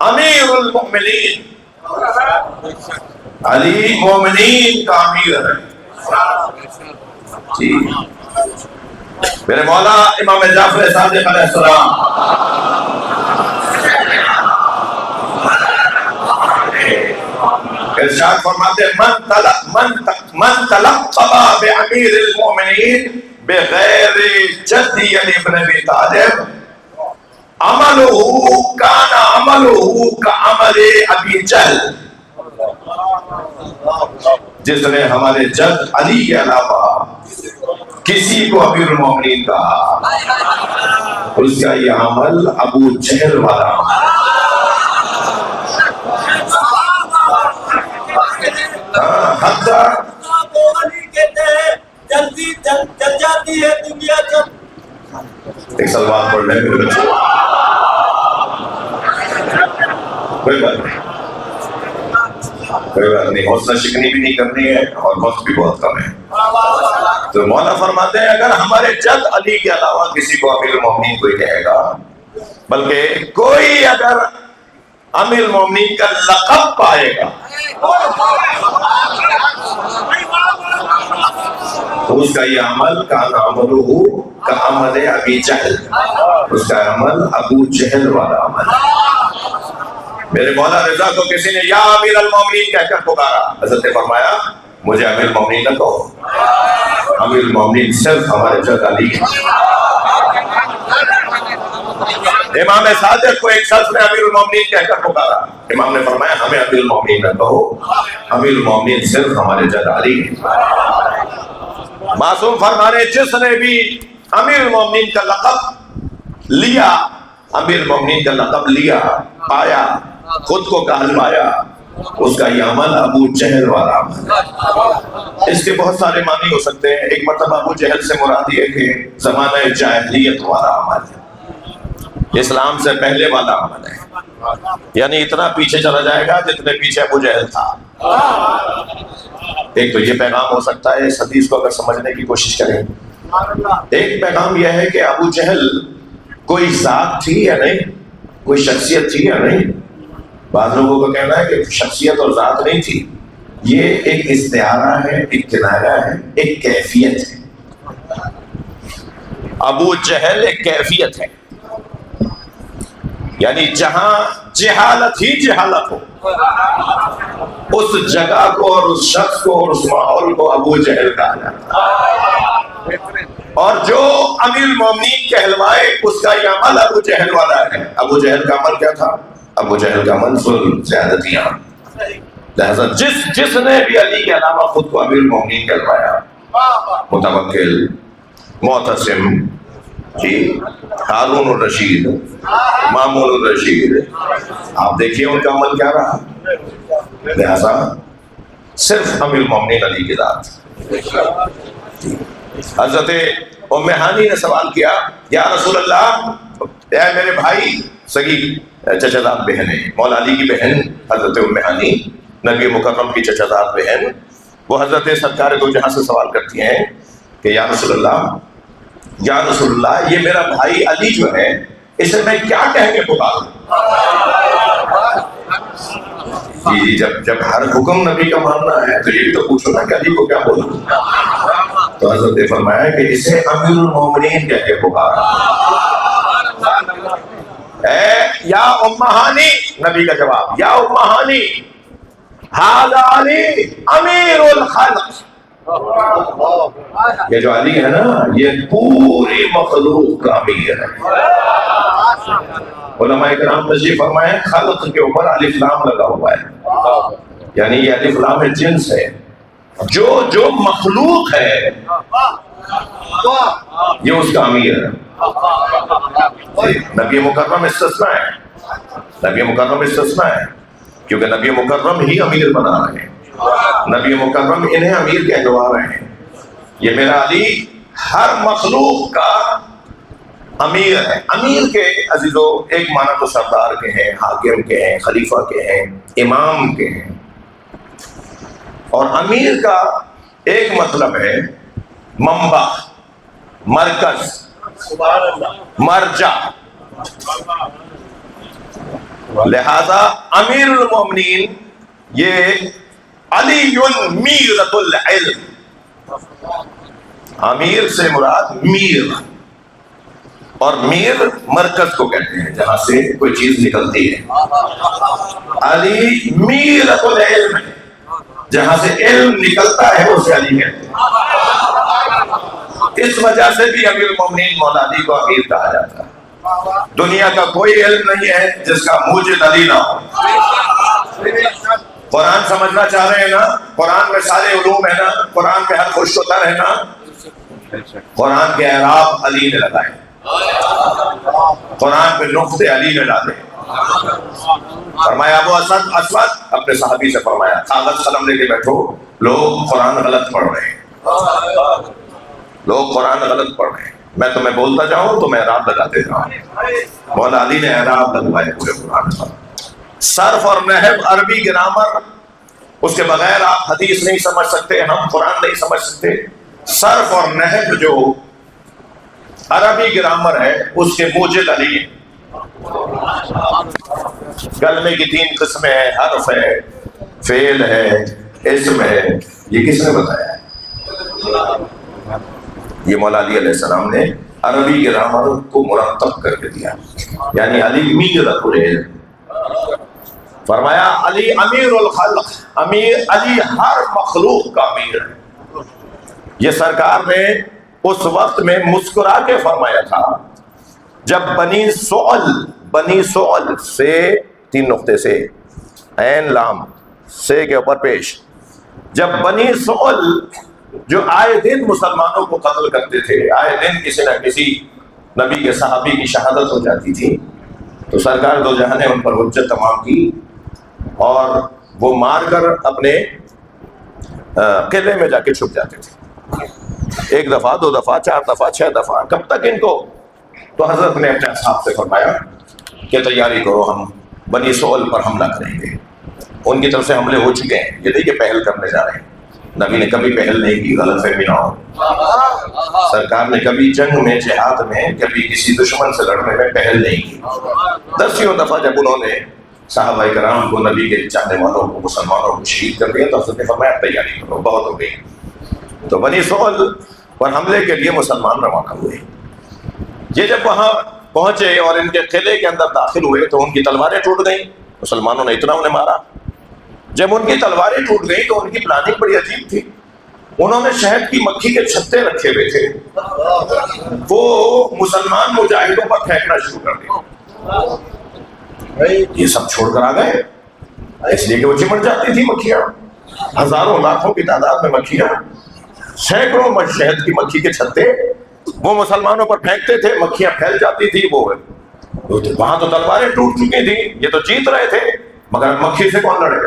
امیر المؤمنین، علی مومنین کا امیر ہے۔ جی میرے مولا امام جعفر صادق علیہ السلام ارشاد فرماتے ہیں من تلقب بامیر المؤمنین بغیر جدی علی بن ابی طالب عملہ کان عملہ کعمل ابی جہل، جس نے ہمارے جد علی کے علاوہ کسی کو امیر المومنین کہا، اس کا یہ عمل ابو جہل والا عمل۔ جلدی جل جاتی ہے دنیا جب۔ ایک سلوات پڑھ لیں میرے بچے، کوئی بات نہیں، کوئی بات نہیں، حوصلہ شکنی بھی نہیں کرنی ہے اور وقت بھی بہت کم ہے۔ تو مولا فرماتے ہیں اگر ہمارے جد علی کے علاوہ کسی کو امیر المومنین کوئی کہے گا، بلکہ کوئی اگر امیر المومنین کا لقب پائے گا تو اس کا یہ عمل کان عملہ کعمل ابی جہل، اس کا عمل ابو جہل والا عمل ہے۔ میرے مولا رضا کو کسی نے یا امیر المومنین کہہ کر پکارا، حضرت نے فرمایا مجھے امیر المومنین نہ کہو، امیر المومنین صرف ہمارے جد علی ہے۔ امام صادق کو ایک شخص نے امیر المومنین کہہ کر پکارا، امام نے فرمایا ہمیں امیر المومنین نہ کہو، امیر المومنین صرف ہمارے جد علی ہے۔ معصوم فرمانے جس نے بھی امیر المومنین کا لقب لیا، امیر المومنین کا لقب لیا، پایا، خود کو کہلوایا، اس کا یہ عمل ابو جہل والا عمل ہے۔ اس کے بہت سارے معنی ہو سکتے ہیں۔ ایک مرتبہ ابو جہل سے مراد یہ کہ زمانہ جاہلیت والا عمل ہے، اسلام سے پہلے والا عمل ہے، یعنی اتنا پیچھے چلا جائے گا جتنے پیچھے ابو جہل تھا۔ ایک تو یہ پیغام ہو سکتا ہے، اس حدیث کو اگر سمجھنے کی کوشش کریں۔ ایک پیغام یہ ہے کہ ابو جہل کوئی ذات تھی یا نہیں، کوئی شخصیت تھی یا نہیں۔ بعض لوگوں کا کہنا ہے کہ شخصیت اور ذات نہیں تھی، یہ ایک استعارہ ہے، ایک کنایہ ہے، ایک کیفیت ہے۔ ابو جہل ایک کیفیت ہے، یعنی جہاں جہالت ہی جہالت ہو، اس جگہ کو اور اس شخص کو اور اس ماحول کو ابو جہل کہا جاتا ہے۔ اور جو امیر المومنین کہلوائے اس کا یہ عمل ابو جہل والا ہے۔ ابو جہل کا عمل کیا تھا؟ ابو جہل کا عمل ظلم، زیادتیاں۔ لہذا جس نے بھی علی کے علاوہ خود کو امیر المومنین کہلوایا، متوکل، معتصم، جی ہارون الرشید، مامون الرشید، آپ دیکھیے ان کا عمل کیا رہا۔ لہذا صرف امیر المومنین علی کی ذات۔ حضرت ام ہانی نے سوال کیا یا رسول اللہ، اے میرے بھائی، سگی چچا زاد بہن ہے، مولا علی کی بہن حضرت ام ہانی، نبی مکرم کی چچا زاد بہن، وہ حضرت سرکار دو جہاں سے سوال کرتی ہیں کہ یا رسول اللہ، یا رسول اللہ، یہ میرا بھائی علی جو ہے اسے میں کیا کہہ کے پکاروں؟ جی جب ہر حکم نبی کا ماننا ہے تو یہ بھی تو پوچھو نا کہ علی کو کیا بولوں؟ تو حضرت نے فرمایا کہ اسے امیر المومنین کہہ کے پکارا۔ اے یا ام ہانی، نبی کا جواب، یا ام ہانی، ھذا علی امیر الخلق، یہ جو علی ہے نا یہ پوری مخلوق کا امیر ہے۔ علماء کرام تشریف فرمائے خلق کے اوپر الف لام لگا ہوا ہے، یعنی یہ الف لام جنس ہے، جو مخلوق ہے یہ اس کا امیر ہے۔ نبی مکرم استثناء ہے، نبی مکرم استثناء ہے، کیونکہ نبی مکرم ہی امیر بنا رہے ہیں، نبی مکرم انہیں امیر کہلوا رہے ہیں۔ یہ میرا علی ہر مخلوق کا امیر ہے. امیر کے عزیزو ایک معنی تو سردار کے ہیں، حاکم کے ہیں، خلیفہ کے ہیں، امام کے ہیں. اور امیر کا ایک مطلب ہے منبع، مرکز، مرجع. لہذا امیر المومنین یہ علی میرۃ العلم. امیر سے مراد میر، اور میر مرکز کو کہتے ہیں جہاں سے کوئی چیز نکلتی ہے. علی میرۃ العلم، جہاں سے علم نکلتا ہے وہ سے علی کہتے ہیں. اس وجہ سے بھی امیر المومنین مولا علی کو امیر کہا جاتا ہے. دنیا کا کوئی علم نہیں ہے جس کا موجد علی نہ ہو. قرآن سمجھنا چاہ رہے ہیں نا؟ قرآن میں سارے علوم ہے نا؟ قرآن میں ہر خوش ہوتا ہے نا؟ قرآن کے اعراب علی نے لگائے، قرآن پہ نقطے علی نے ڈالے. فرمایا ابو اسود اپنے صحابی سے فرمایا کاغذ قلم لے کے بیٹھو، لوگ قرآن غلط پڑھ رہے ہیں، لوگ قرآن غلط پڑھ رہے ہیں. میں تمہیں بولتا جاؤں تو میں اعراب لگاتے جاؤں. مولا علی نے اعراب لگوائے پورے قرآن پر. صرف اور نحو، عربی گرامر، اس کے بغیر آپ حدیث نہیں سمجھ سکتے، ہم قرآن نہیں سمجھ سکتے. صرف اور نحو جو عربی گرامر ہے اس کے موجد علی ہے. کلمے کی 3 قسمیں ہیں، حرف ہے، فعل ہے، اسم ہے. یہ کس نے بتایا ہے؟ یہ مولا علی علیہ السلام نے عربی گرامر کو مرتب کر کے دیا. یعنی علی میرۃ العلم. فرمایا علی امیر الخلق، امیر علی ہر مخلوق کا امیر ہے. یہ سرکار نے اس وقت میں مسکرا کے فرمایا تھا جب بنی سعل سے 3 نقطے سے عین لام سے کے اوپر پیش، جب بنی سعل جو آئے دن مسلمانوں کو قتل کرتے تھے، آئے دن کسی نہ کسی نبی کے صحابی کی شہادت ہو جاتی تھی، تو سرکار دو جہاں نے ان پر حجت تمام کی اور وہ مار کر اپنے قلعے میں جا کے چھپ جاتے تھے. 1 دفعہ 2 دفعہ 4 دفعہ 6 دفعہ، کب تک ان کو؟ تو حضرت نے اپنے اصحاب سے فرمایا کہ تیاری کرو، ہم بنی سعل پر حملہ کریں گے. ان کی طرف سے حملے ہو چکے ہیں، یہ نہیں کہ پہل کرنے جا رہے ہیں. نبی نے کبھی پہل نہیں کی، غلط فہمی نہ ہو. سرکار نے کبھی جنگ میں، جہاد میں، کبھی کسی دشمن سے لڑنے میں پہل نہیں کی. 10 دفعہ جب انہوں نے صحابہ کرام کو، نبی کے چاہنے والوں کو، مسلمانوں کو شہید کر دیا تو حضرت نے فرمایا تیاری کرو، بہت ہو گئی. تو بنی سعل پر حملے کے لیے مسلمان روانہ ہوئے. یہ جب وہاں پہنچے اور ان کے قلعے کے اندر داخل ہوئے تو ان کی تلواریں ٹوٹ گئیں. مسلمانوں نے اتنا انہیں مارا. جب ان کی تلواریں ٹوٹ گئیں تو ان کی پلاننگ بڑی عجیب تھی. انہوں نے شہد کی مکھی کے چھتے رکھے ہوئے تھے، وہ مسلمان مجاہدوں پر پھینکنا شروع کر دیا. یہ سب چھوڑ کر آ گئے، اس لیے کہ وہ چمٹ جاتی تھی مکھیاں. ہزاروں لاکھوں کی تعداد میں مکھیاں، سینکڑوں شہد کی مکھی کے چھتے وہ مسلمانوں پر پھینکتے تھے. مکھیاں پھیل جاتی تھی. وہ وہاں تو تلواریں ٹوٹ چکی تھی، یہ تو جیت رہے تھے، مگر مکھی سے کون لڑے؟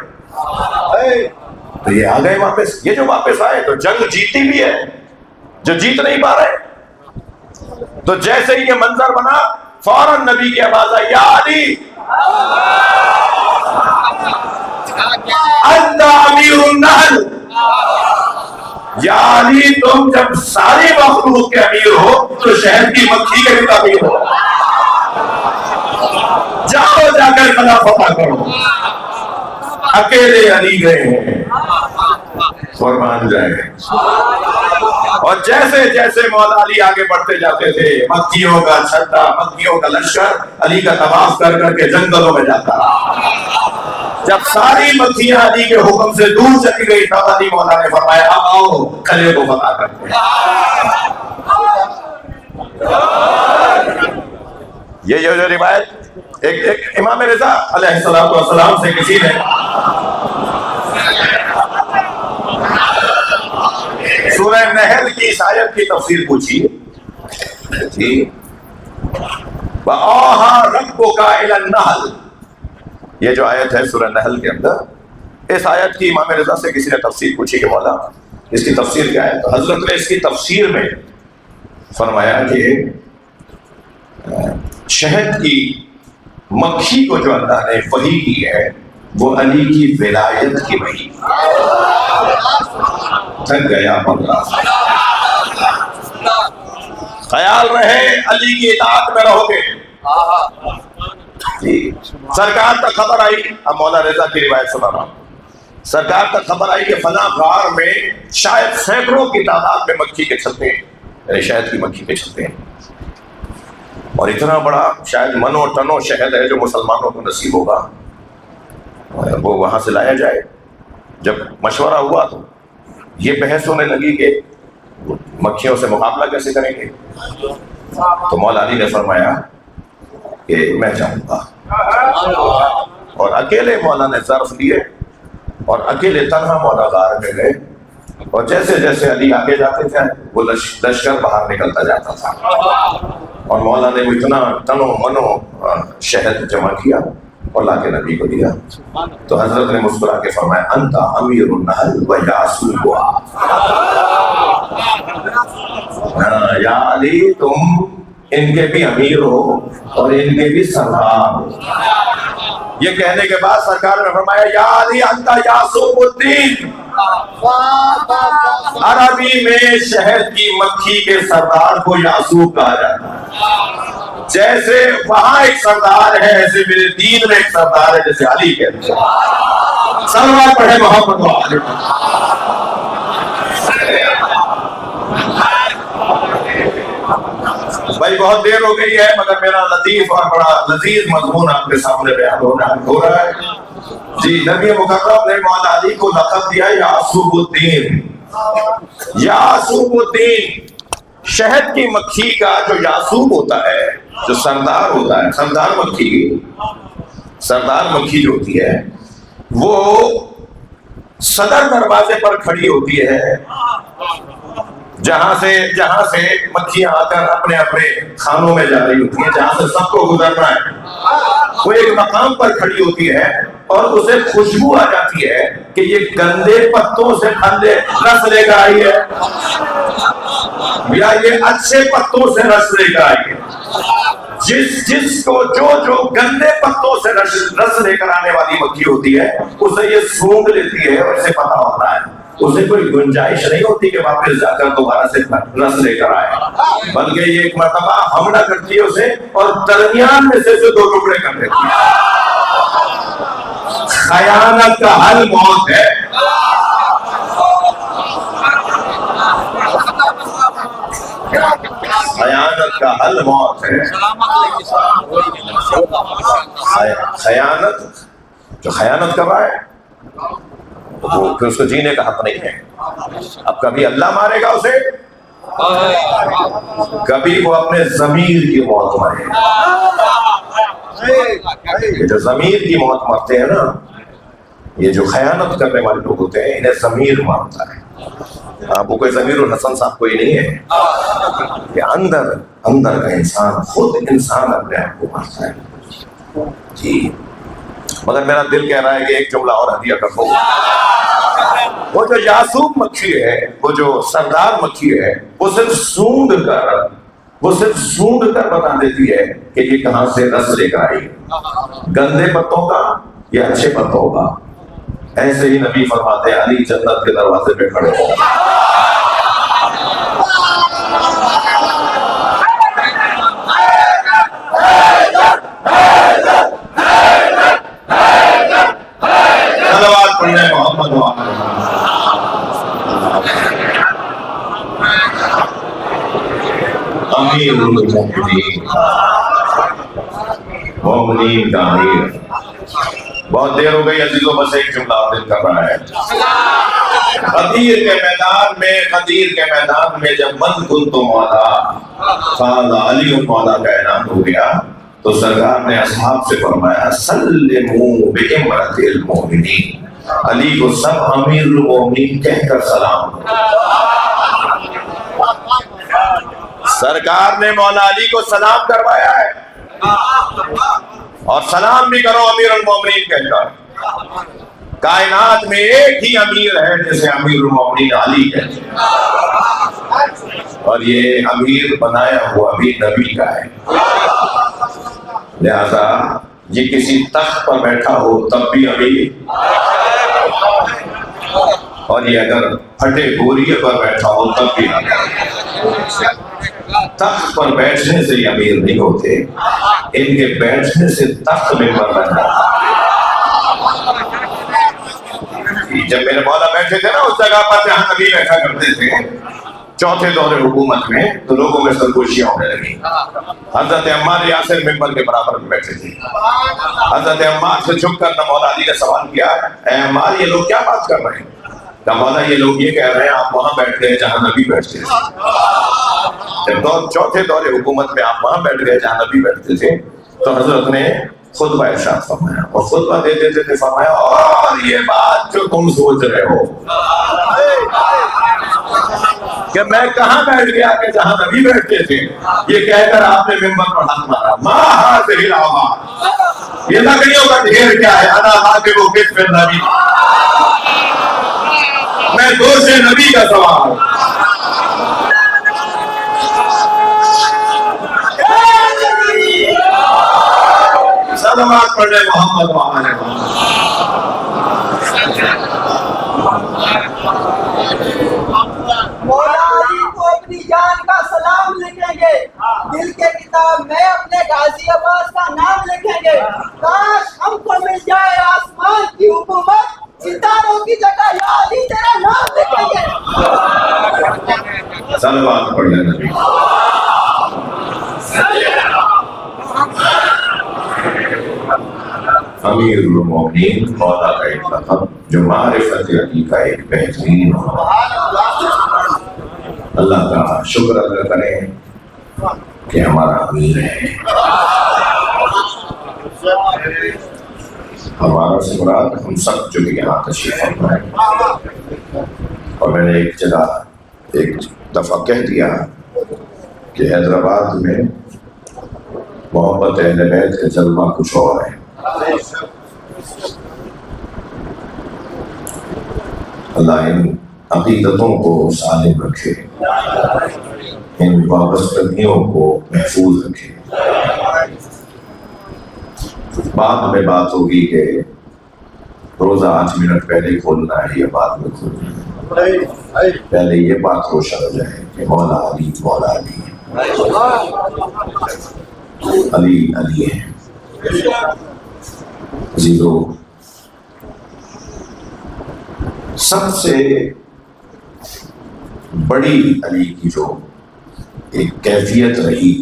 تو یہ آ گئے واپس. یہ جو واپس آئے تو جنگ جیتی بھی ہے، جو جیت نہیں پا رہے. تو جیسے ہی یہ منظر بنا فوراً نبی کی آواز آئی، یا علی انت امیر النحل. یا علی تم جب ساری مخلوق کے امیر ہو تو شہد کی مکھی کے بھی امیر ہو. جاؤ جا کر قلعہ فتح کرو. اکیلے علی گئے ہیں، فرمان جائے. اور جیسے جیسے مولا علی آگے بڑھتے جاتے تھے، مکیوں کا چھتا، مکیوں کا لشکر علی کا طواف کر کر کے جنگلوں میں جاتا رہا. جب ساری مکھیاں علی کے حکم سے دور چلی گئی تب علی مولا نے فرمایا اب آؤ قلعے کو فتح کرتے ہیں. یہ جو روایت ایک امام رضا علیہ السلام سے کسی نے سورہ نحل کی اس آیت کی تفسیر پوچھی تھی. وَأَوْحَىٰ رَبُّكَ إِلَى النَّحْلِ، یہ جو آیت ہے سورہ نحل کے اندر، اس آیت کی امام رضا سے کسی نے تفسیر پوچھی کہ مولا اس کی تفسیر کیا ہے؟ تو حضرت نے اس کی تفسیر میں فرمایا کہ شہد کی مکھی کو جو اللہ نے وحی کی ہے وہ علی کی ولایت کی وحی. تھک گیا بندہ. خیال رہے علی کی اطاعت میں رہو گے. جی سرکار تک خبر آئی, اب مولا رضا کی روایت سنا رہا ہوں, سرکار تک خبر آئی کہ فلاں غار میں شاید سینکڑوں کی تعداد میں مکھی کے چھتے ہیں, یعنی شہد کی مکھی کے چھتے ہیں, اور اتنا بڑا شاید منو ٹنو شہد ہے جو مسلمانوں کو نصیب ہوگا, وہ وہاں سے لایا جائے. جب مشورہ ہوا تو یہ بحث ہونے لگی کہ مکھیوں سے مقابلہ کیسے کریں گے. تو مولا علی نے فرمایا کہ میں جاؤں گا, اور اکیلے مولا نے ظرف لیے اور اکیلے تنہا مولا غار میں گئے, اور جیسے جیسے علی آگے جاتے تھے وہ لشکر باہر نکلتا جاتا تھا, اور مولا نے اتنا تنو منو شہد جمع کیا اور لا کے نبی کو دیا. تو حضرت نے مسکرا کے فرمایا انت امیر النحل و یاسوبھا, یا علی تم ان کے بھی امیر ہو اور ان کے بھی سردار ہو. یہ کہنے کے بعد سرکار نے فرمایا یا علی انت یاسوب الدین, عربی میں شہد کی مکھی کے سردار کو یاسوب کہا جاتا ہے. جیسے وہاں ایک سردار ہے ایسے میرے دین میں ایک سردار ہے جیسے علی کہتے ہیں. صلوات پڑھے محمد و آل بھائی. بہت دیر ہو گئی ہے مگر میرا لطیف اور بڑا لذیذ مضمون آپ کے سامنے بیان ہو رہا ہے. جی نبی مکرم نے مولا علی کو لقب دیا یاسوب الدین. یاسوب الدین شہد کی مکھی کا جو یاسوب ہوتا ہے, جو سردار ہوتا ہے, سردار مکھی جو ہوتی ہے وہ صدر دروازے پر کھڑی ہوتی ہے, جہاں سے مکھیاں آ کر اپنے اپنے کھانوں میں جا رہی ہوتی ہیں, جہاں سے سب کو گزرنا ہے. وہ ایک مقام پر کھڑی ہوتی ہے اور اسے خوشبو آ جاتی ہے کہ یہ گندے پتوں سے ٹھنڈے رس لے کر آئی ہے یا یہ اچھے پتوں سے رس لے کر آئی ہے. جس کو جو گندے پتوں سے رس لے کر آنے والی مکھی ہوتی ہے اسے یہ سونگھ لیتی ہے اور اسے پتا ہوتا ہے, اسے کوئی گنجائش نہیں ہوتی کہ واپس جا کر دوبارہ سے رس لے کر آئے, بلکہ یہ ایک مرتبہ حملہ کرتی ہے اسے اور درمیان میں سے دو ٹکڑے کر دیتی ہے. خیانت کا حل موت ہے. خیانت کا حل موت ہے. خیانت کر رہا ہے وہ پھر اس کو جینے کا حق نہیں ہے. اب کبھی اللہ مارے گا اسے, کبھی وہ اپنے ضمیر کی موت مرے. جو ضمیر کی موت مرتے ہیں نا, یہ جو خیانت کرنے والے لوگ ہوتے ہیں انہیں ضمیر مارتا ہے. آپ کو کوئی ضمیر الحسن صاحب کوئی نہیں ہے, کہ اندر کا انسان خود انسان اپنے آپ کو مارتا ہے. جی مگر میرا دل کہہ رہا ہے کہ ایک جملہ اور ہدیہ کر دو. وہ جو یاسوب مکھی ہے, وہ جو سردار مکھی ہے, وہ صرف سونگھ کر بتا دیتی ہے کہ یہ کہاں سے رس لے کر آئی, گندے پتوں کا یا اچھے پتوں کا. ایسے ہی نبی فرماتے ہیں علی جنت کے دروازے پہ کھڑے ہو. صلوات پڑھنے محمد و آل امیر المومنین, مومنین کا امیر. بہت دیر ہو گئی عزیزوں, بس ایک جملہ دل کر رہا ہے. غدیر کے میدان میں جب من کنت مولا قال علی مولا کا اعلان ہو گیا تو سرکار نے اصحاب سے فرمایا سلموا بامرۃ المؤمنین, علی کو سب امیر المؤمنین کہہ کر سلام. سرکار نے مولا علی کو سلام کروایا ہے, اور سلام بھی کرو امیر المومنین کہہ کر. کائنات میں ایک ہی امیر ہے جسے امیر المومنین علی کہتے ہیں, اور یہ امیر بنایا ہوا بھی نبی کا ہے. لہذا یہ کسی تخت پر بیٹھا ہو تب بھی امیر، اور یہ اگر پھٹے بوریے پر بیٹھا ہو تب بھی امیر۔ تخت پر بیٹھنے سے یہ امیر نہیں ہوتے، ان کے بیٹھنے سے تخت ممبر بن جاتا۔ جب میرے مولا بیٹھے تھے نا اس جگہ پر جہاں نبی بیٹھا کرتے تھے چوتھے دور حکومت میں، تو لوگوں میں سرگوشیاں ہونے لگی۔ حضرت عمار یاسر ممبر کے برابر میں بیٹھے تھے۔ حضرت عمار سے چھپ کر مولا علی نے سوال کیا، اے عمار یہ لوگ کیا بات کر رہے ہیں؟ کہ مولا یہ لوگ یہ کہہ رہے ہیں آپ وہاں بیٹھ گئے جہاں نبی بیٹھتے تھے۔ جب چوتھے دور حکومت میں آپ وہاں بیٹھ گئے جہاں نبی بیٹھتے تھے تو حضرت نے خطبہ ارشاد فرمایا، اور خطبہ دیتے تھے فرمایا، اور یہ بات جو تم سوچ رہے ہو کہ میں کہاں بیٹھ گیا کہ جہاں نبی بیٹھتے تھے، یہ کہہ کر آپ نے ممبر پر ہاتھ مارا، ما ہاذہ الاوبار، یہ لکڑیوں کا ڈھیر کیا ہے، انا راغب فی النبی، میں دوست نبی کا سوال ہوں۔ صلوات پڑھے محمد وآلہ محمد۔ مولا علی کو اپنی جان کا سلام لکھیں گے، دل کے کتاب میں اپنے غازی عباس کا نام لکھیں گے، کاش ہم کو مل جائے آسمان کی حکومت، ستاروں کی جگہ یا علی تیرا نام لکھیں گے۔ صلوات پڑھے نبی۔ امیر المومنین مولا کا ایک لقب جو معرفت علی کا ایک بہترین ہو۔ اللہ کا شکر ادا کریں کہ ہمارا امیر ہے۔ ہمارا سے مراد ہم سب جو یہاں تشریف فرما ہے۔ اور میں نے ایک جگہ ایک دفعہ کہہ دیا کہ حیدرآباد میں محبت اہل بیت کا جلوہ کچھ اور ہے۔ اللہ ان عقیدتوں کو سالم رکھے، ان وابستگیوں کو محفوظ رکھے۔ بعد میں بات ہوگی کہ روزہ 8 منٹ پہلے کھولنا ہے یا بعد میں کھولنا ہے، پہلے یہ بات روشن ہو جائے کہ مولا علی مولا علی علی علی ہے۔ زیرو سب سے بڑی علی کی جو ایک کیفیت رہی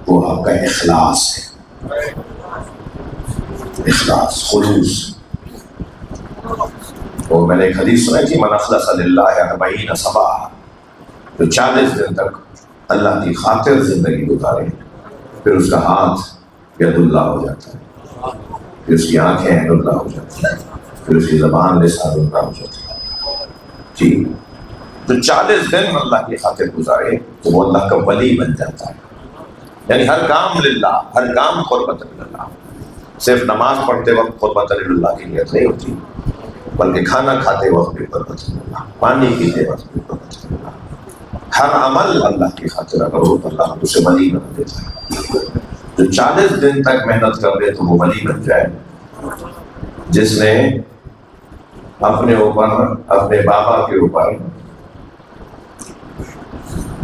وہ آپ کا اخلاص ہے، اخلاص، خلوص۔ اور میں نے ایک حدیث سنائی تھی، من اخلص للہ 40 صباح، جو 40 دن تک اللہ کی خاطر زندگی گزارے پھر اس کا ہاتھ ید اللہ ہو جاتا ہے، پھر اس کی آنکھیں ید اللہ ہو جاتی ہیں، پھر اس کی زبان لسان اللہ ہو جاتی ہے۔ جی جو 40 دن اللہ کی خاطر گزارے تو وہ اللہ کا ولی بن جاتا ہے۔ یعنی ہر کام للہ، ہر کام قربت للہ، صرف نماز پڑھتے وقت قربت للہ کی نیت نہیں ہوتی، بلکہ کھانا کھاتے وقت بھی قربت للہ، پانی پیتے وقت بھی قربت للہ، ہر عمل اللہ کی خاطر اگر ہو تو اللہ اسے ولی بنا دیتا ہے۔ جو 40 دن تک محنت کر دے تو وہ ولی بن جائے، جس نے اپنے اوپر، اپنے بابا کے اوپر،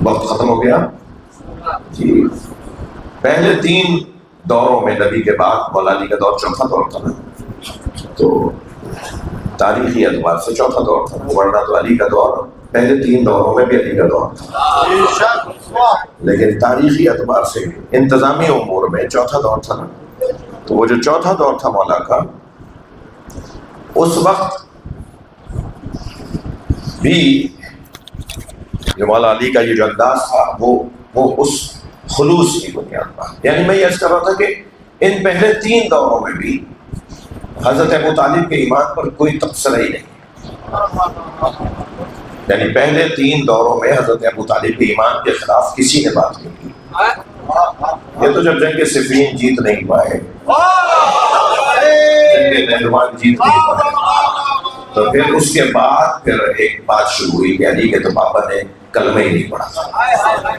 وقت ختم ہو گیا جی۔ پہلے 3 دوروں میں نبی کے بعد مولا علی کا دور چوتھا دور تھا، تو تاریخی اعتبار سے چوتھا دور تھا، ورنہ تو علی کا دور پہلے 3 دوروں میں بھی علی کا دور تھا، لیکن تاریخی اعتبار سے انتظامی امور میں چوتھا دور تھا نا۔ تو وہ جو چوتھا دور تھا مولا کا، اس وقت بھی جو مولا علی کا یہ جو انداز تھا وہ اس خلوص کی بنیاد پر، یعنی میں یہ عرض کر رہا تھا کہ ان پہلے 3 دوروں میں بھی حضرت ابو طالب کے ایمان پر کوئی تبصرہ ہی نہیں، یعنی پہلے 3 دوروں میں حضرت ابو طالب کے ایمان کے خلاف کسی نے بات نہیں کی۔ یہ تو جب جنگ صفین جیت نہیں پائے، جنگ نہروان جیت نہیں پائے، تو پھر اس کے بعد پھر ایک بات شروع ہوئی کہ علی کے تو پاپا نے کلمہ ہی نہیں پڑھا تھا،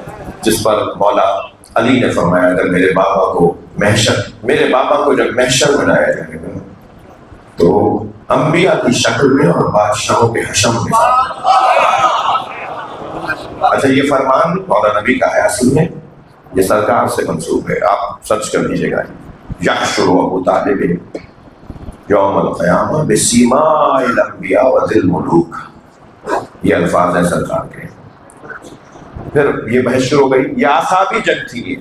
جس پر مولا علی نے فرمایا اگر میرے بابا کو محشر، میرے بابا کو جب محشر میں لایا جائے گا تو انبیاء کی شکل میں اور بادشاہوں کے حشم میں. اچھا یہ فرمان مولا نبی کا ہے، اصل میں یہ سرکار سے منسوب ہے، آپ سرچ کر لیجیے گا. یحشر ابو طالب یوم القیامہ بسیماء الانبیاء وذی الملوک، یہ الفاظ ہیں سرکار کے. پھر یہ بحث شروع ہو گئی. یہ آسابی جنگ تھی.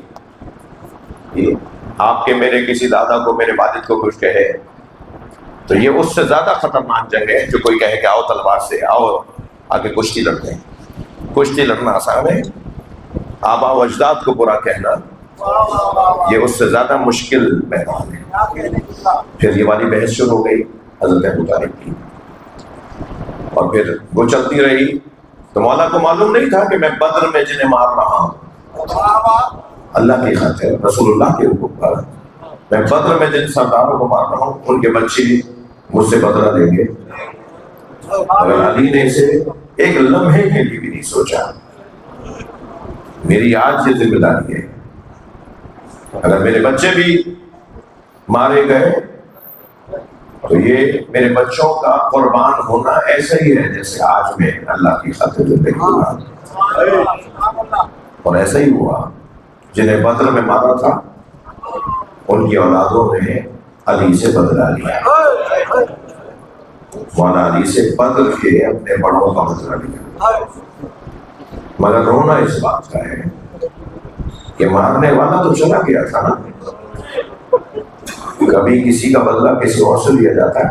یہ آپ کے میرے کسی دادا کو میرے والد کو کچھ کہے تو یہ اس سے زیادہ خطرناک جنگ ہے جو کوئی کہے کہ آؤ تلوار سے، آؤ آگے کشتی لڑتے ہیں. کشتی لڑنا آسان ہے، آبا و اجداد کو برا کہنا یہ اس سے زیادہ مشکل میدان ہے. پھر یہ والی بحث شروع ہو گئی حضرت ابو طالب کی، اور پھر وہ چلتی رہی. تو مولا کو معلوم نہیں تھا کہ میں بدر میں جنہیں مار رہا ہوں اللہ کی خاطر، رسول اللہ کے حکم پر، میں بدر میں جن سرداروں کو مار رہا ہوں ان کے بچے مجھ سے بدلہ دیں گے. مگر علی نے اسے ایک لمحے کے لیے بھی نہیں سوچا. میری آج یہ ذمہ داری ہے، اگر میرے بچے بھی مارے گئے تو یہ میرے بچوں کا قربان ہونا ایسا ہی ہے جیسے آج میں اللہ کی خاطر زندگی ہوا. اور ایسا ہی ہوا. جنہیں بدر میں مارا تھا ان کی اولادوں نے علی سے بدلہ لیا. مولانا علی سے بدر کے اپنے بڑوں کا بدلہ لیا. مگر رونا اس بات کا ہے کہ مارنے والا تو چلا گیا تھا نا. کبھی کسی کا بدلہ کسی اور سے لیا جاتا ہے.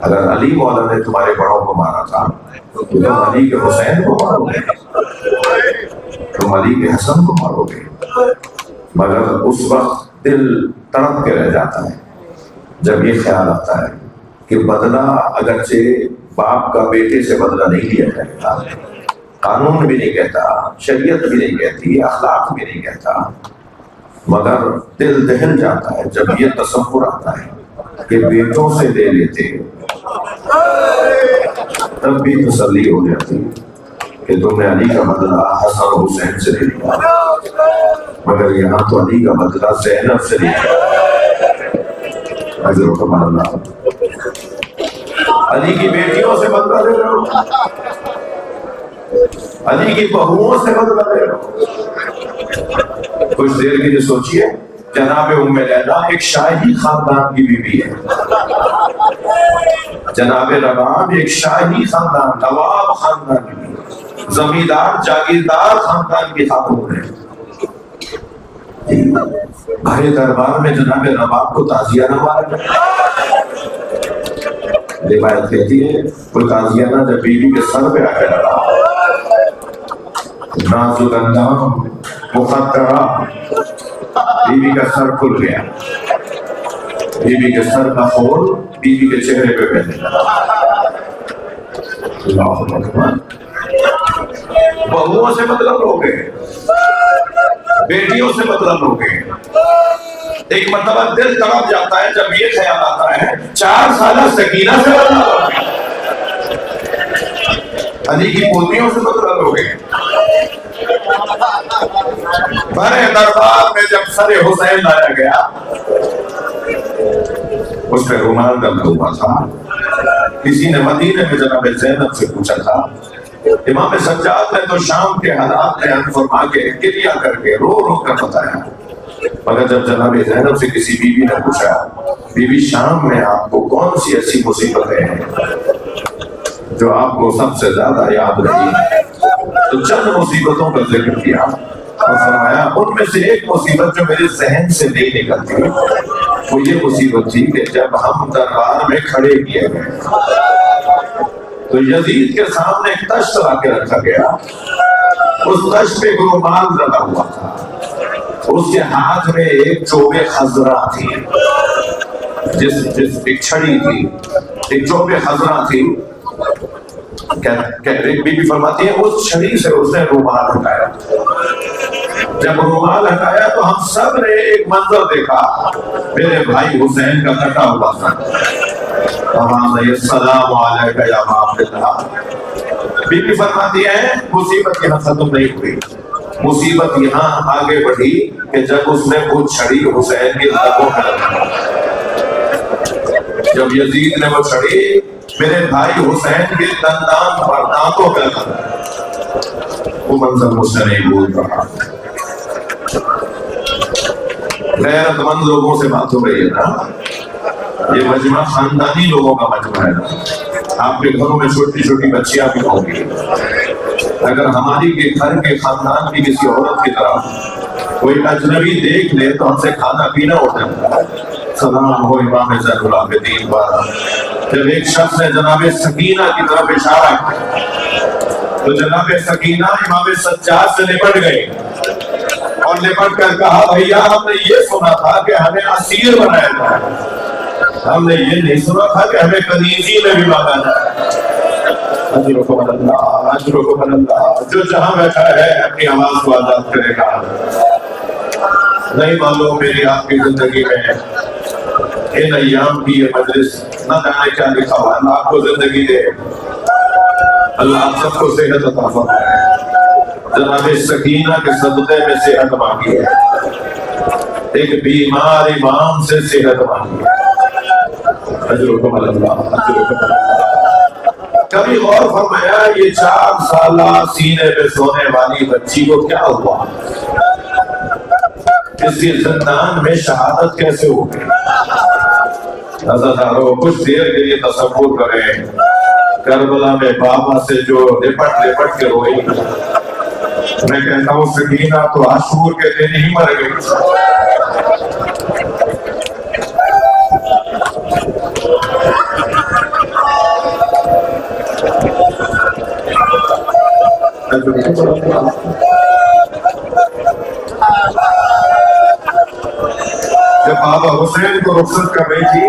اگر علی مولا نے تمہارے بڑوں کو مارا تھا تو تم علی کے حسین کو مارو گے، تم علی کے حسن کو مارو گے. مگر اس وقت دل تڑپ کے رہ جاتا ہے جب یہ خیال آتا ہے کہ بدلہ اگرچہ باپ کا بیٹے سے بدلہ نہیں لیا جائے گا، قانون بھی نہیں کہتا، شریعت بھی نہیں کہتی، اخلاق بھی نہیں کہتا، مگر دل دہل جاتا ہے جب یہ تصور آتا ہے کہ بیٹوں سے لے لیتے تب بھی تسلی ہو جاتی کہ تم نے علی کا بدلہ حسن و حسین سے لے لیا، مگر یہاں تو علی کا بدلہ زینب سے لے لیا. حضرت اللہ علی کی بیٹیوں سے بدلہ لے رہے ہو، علی کی بہوؤں سے بدلہ لے رہے ہو. کچھ دیر کے لیے سوچئے، جناب ام لیلا ایک شاہی خاندان کی بیوی ہے، جناب رباب ایک شاہی خاندان، نواب خاندان کی بیوی، زمیندار جاگیردار خاندان کی خاتون ہے. بھرے دربار میں جناب رباب کو تعزیہ نہ مارا جائے. روایت کہتی ہے کوئی تعزیہ نہ جب بیوی کے سر پہ آ کے لگا، نازک اندام مخدرہ، بیوی کا سر کھل گیا، بیوی کے سر کا خول بیوی کے چہرے پہ بہنے لگا. اللہ اکبر. بہوؤں سے مطلب لو گے، بیٹیوں سے مطلب لو گے. ایک مرتبہ دل تڑپ جاتا ہے جب یہ خیال آتا ہے 4 سالہ سکینہ سے بدلہ لو گے، علی کی پوتیوں سے بدلہ لو گے. بڑے دربار میں جب سر حسین لایا گیا اس پہ رومال ڈلا ہوا تھا. کسی نے مدینے میں جناب زینب سے پوچھا تھا، امام سجاد نے تو شام کے حالات بیان فرما کے گریہ کر کے رو رو کر بتایا، مگر جب جناب زینب سے کسی بیوی نے پوچھا بیوی شام میں آپ کو کون سی ایسی مصیبتیں ہیں جو آپ کو سب سے زیادہ یاد رہی ہے، تو چند مصیبتوں کا ذکر کیا اور فرمایا ان میں سے ایک مصیبت جو میرے ذہن سے نہیں نکلتی وہ یہ مصیبت تھی کہ جب ہم دربار میں کھڑے کیے گئے تو یزید کے سامنے ایک تشت لا کے رکھا گیا. اس تشت پہ رومال لگا ہوا تھا، اس کے ہاتھ میں ایک چوب خضرا تھی، جس ایک چھڑی تھی، ایک چوب خضرا تھی. بی بی فرماتی ہے اس چھڑی سے اس نے رومال ہٹایا. جب رومال ہٹایا تو ہم سب نے ایک منظر دیکھا، میرے بھائی حسین کا کٹا ہوا تھا. السلام علیکم یا عبد اللہ. بی بی فرماتی ہے مصیبت یہاں ختم نہیں ہوئی. مصیبت یہاں آگے بڑھی کہ جب اس نے وہ چھڑی حسین کے لبوں میں لگائی، جب یزید نے وہ چھڑی میرے بھائی حسین کے دندان پر دانتوں پہ لگائی، وہ منظر مجھ سے نہیں بھول رہا۔ غیرت مند لوگوں سے بات ہو رہی ہے نا، یہ مجمع خاندانی لوگوں کا مجمع ہے نا، آپ کے گھروں میں چھوٹی چھوٹی بچیاں بھی ہوں گی، اگر ہماری کے گھر کے خاندان کی کسی عورت کی طرف کوئی اجنبی دیکھ لے تو ہم سے کھانا پینا ہوتا ہے۔ سلام ہو امام زین العابدین پر۔ جب ایک شخص نے جناب سکینہ کی طرف اشارہ کیا تو جناب سکینہ امام سجاد سے لپٹ گئی اور لپٹ کر کہا بھیا ہم نے یہ سنا تھا کہ ہمیں اسیر بنایا جائے، ہم نے یہ نہیں سنا تھا کہ ہمیں کنیزی میں بھی مانگا جائے۔ اجرکم اللہ، اجرکم اللہ، جو جہاں بیٹھا ہے اپنی آواز کو آزاد کرے گا۔ نہیں معلوم میری آپ کی زندگی میں ان ایام کی یہ مجلس نہ جانے کیا لکھا ہوا ہے، اللہ آپ کو زندگی دے، اللہ آپ سب کو صحت عطا فرمائے۔ جناب سکینہ کے صدقے میں صحت مانگی ہے، ایک بیمار امام سے صحت مانگی ہے۔ اجرکم اللہ، اجرکم اللہ۔ کبھی غور فرمایا یہ 4 سالہ سینے پہ سونے والی بچی کو کیا ہوا؟ اس کی زندان میں شہادت کیسے ہو گئی؟ عزیزانو کچھ دیر کے لیے تصور کریں، کربلا میں بابا سے جو لپٹ لپٹ کے روئی، میں کہتا ہوں سکینہ تو عاشور کے دن ہی مر گئی۔ جب بابا حسین کو رخصت کر رہی تھی،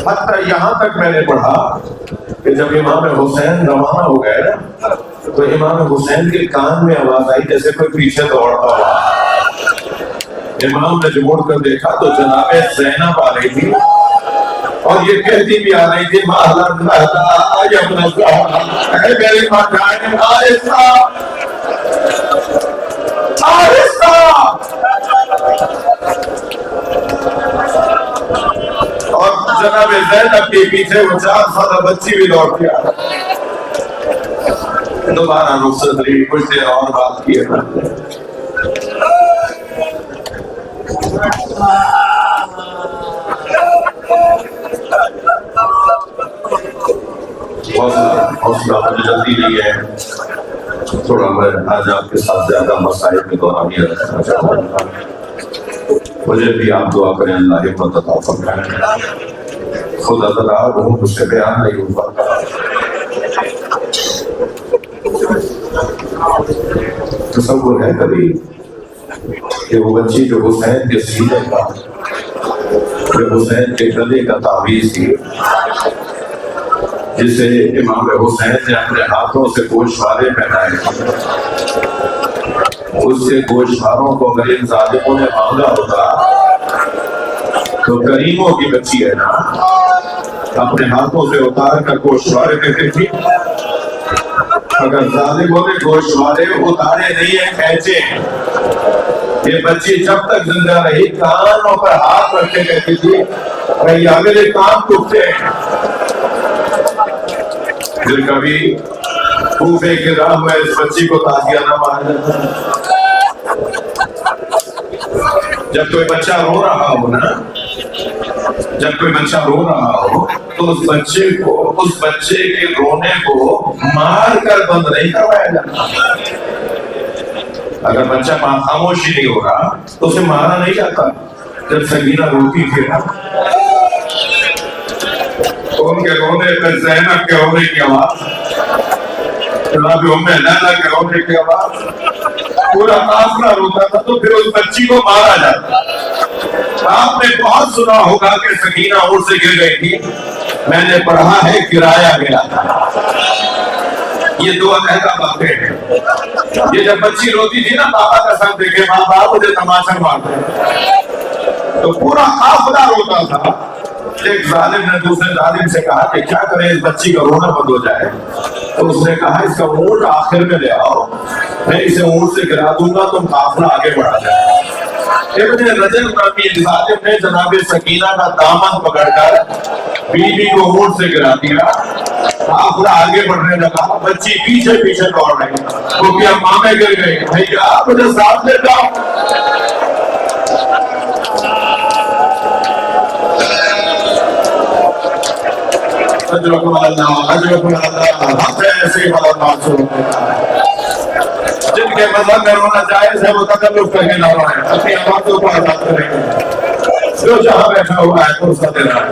حتیٰ یہاں تک میں نے پڑھا کہ جب امام حسین روانہ ہو گئے تو امام حسین کے کان میں آواز آئی جیسے کوئی پیچھے دوڑتا ہوا۔ امام نے جو مڑ کر دیکھا تو جناب زینب آ رہی تھی اور یہ کہتی بھی آ رہی تھی اے میری ماں جائے آہستہ آہستہ، اور جناب زینب کے پیچھے وہ 4 سالہ بچی بھی لوٹ گیا۔ دوبارہ رخصت لی، کچھ دیر اور بات کی ہے۔ حوصلہ مجھے جلدی نہیں ہے، تھوڑا میں آج آپ کے ساتھ زیادہ مسائل میں دورانیہ رکھنا چاہوں گا، مجھے بھی آپ دعا کریں اللہ ہمت عطا فرمائے۔ خدا تعالیٰ وہ مجھ سے بیان نہیں ہو پاتا۔ تصور ہے کبھی کہ وہ بچی جو حسین کے سینے کا، جو حسین کے گلے کا تعویذ تھی، جسے امام حسین نے اپنے ہاتھوں سے گوشوارے پہنائے، اس سے گوشواروں کو اگر ان ظالموں نے مانگا ہوتا تو کریموں کی بچی ہے نا، اپنے ہاتھوں سے اتار کر گوشوارے پہنے تھی۔ اگر ظالموں نے گوشوارے اتارے نہیں ہیں کھینچے، یہ بچی جب تک زندہ رہی کانوں پر ہاتھ رکھتے کہتی تھی بھیا میرے کان ٹوٹتے ہیں۔ پھر کبھی کوفے کے راہ میں اس بچی کو تازیہ نہ مانا جاتا۔ جب کوئی بچہ رو رہا ہو نا، جب کوئی بچہ رو رہا ہو تو اس بچے کے رونے کو مار کر بند نہیں کروایا جاتا۔ اگر بچہ خاموشی نہیں ہو رہا تو اسے مارا نہیں جاتا۔ جب سکینہ روتی تھی نا، ان کے رونے پہ زینب کے رونے کی آواز، جناب ام لیلہ کے رونے کی آواز، پورا قافلہ روتا تھا تو پھر اس بچی کو مارا جاتا۔ آپ نے بہت سنا ہوگا کہ سکینہ اونٹ سے گر گئی تھی، میں نے پڑھا ہے گرایا گیا تھا۔ یہ 2 علیحدہ باتیں ہیں۔ یہ جب بچی روتی تھی نا، بابا کا ساتھ دیکھے بابا مجھے تماشا مارتے، تو پورا قافلہ روتا تھا۔ ایک ظالم نے دوسرے ظالم سے کہا کہ کیا کریں اس بچی کا رونا بند ہو جائے۔ تو اس نے کہا اس کا اونٹ آخر میں لے آؤ، میں اسے اونٹ سے گرا دوں گا، تم قافلہ آگے بڑھا جائے۔ ابن رجب نامی خاتم نے جناب سکینہ کا دامن پکڑ کر بیوی کو اونٹ سے گرا دیا، قافلہ آگے بڑھنے لگا، بچی پیچھے پیچھے دوڑ رہی، وہ کیا مامے گر گئی، بھیا مجھے ساتھ لے جاؤ۔ اجرکم اللہ، اجرکم اللہ، ہم ایسے ہی بڑا معصوم ہے۔ جن کے مذہب میں رونا جائز ہے وہ تکلف کر کے نہ روئیں، اپنی آوازوں کو آزاد کریں گے، جو جہاں بیٹھا ہوا ہے فرصت دینا ہے۔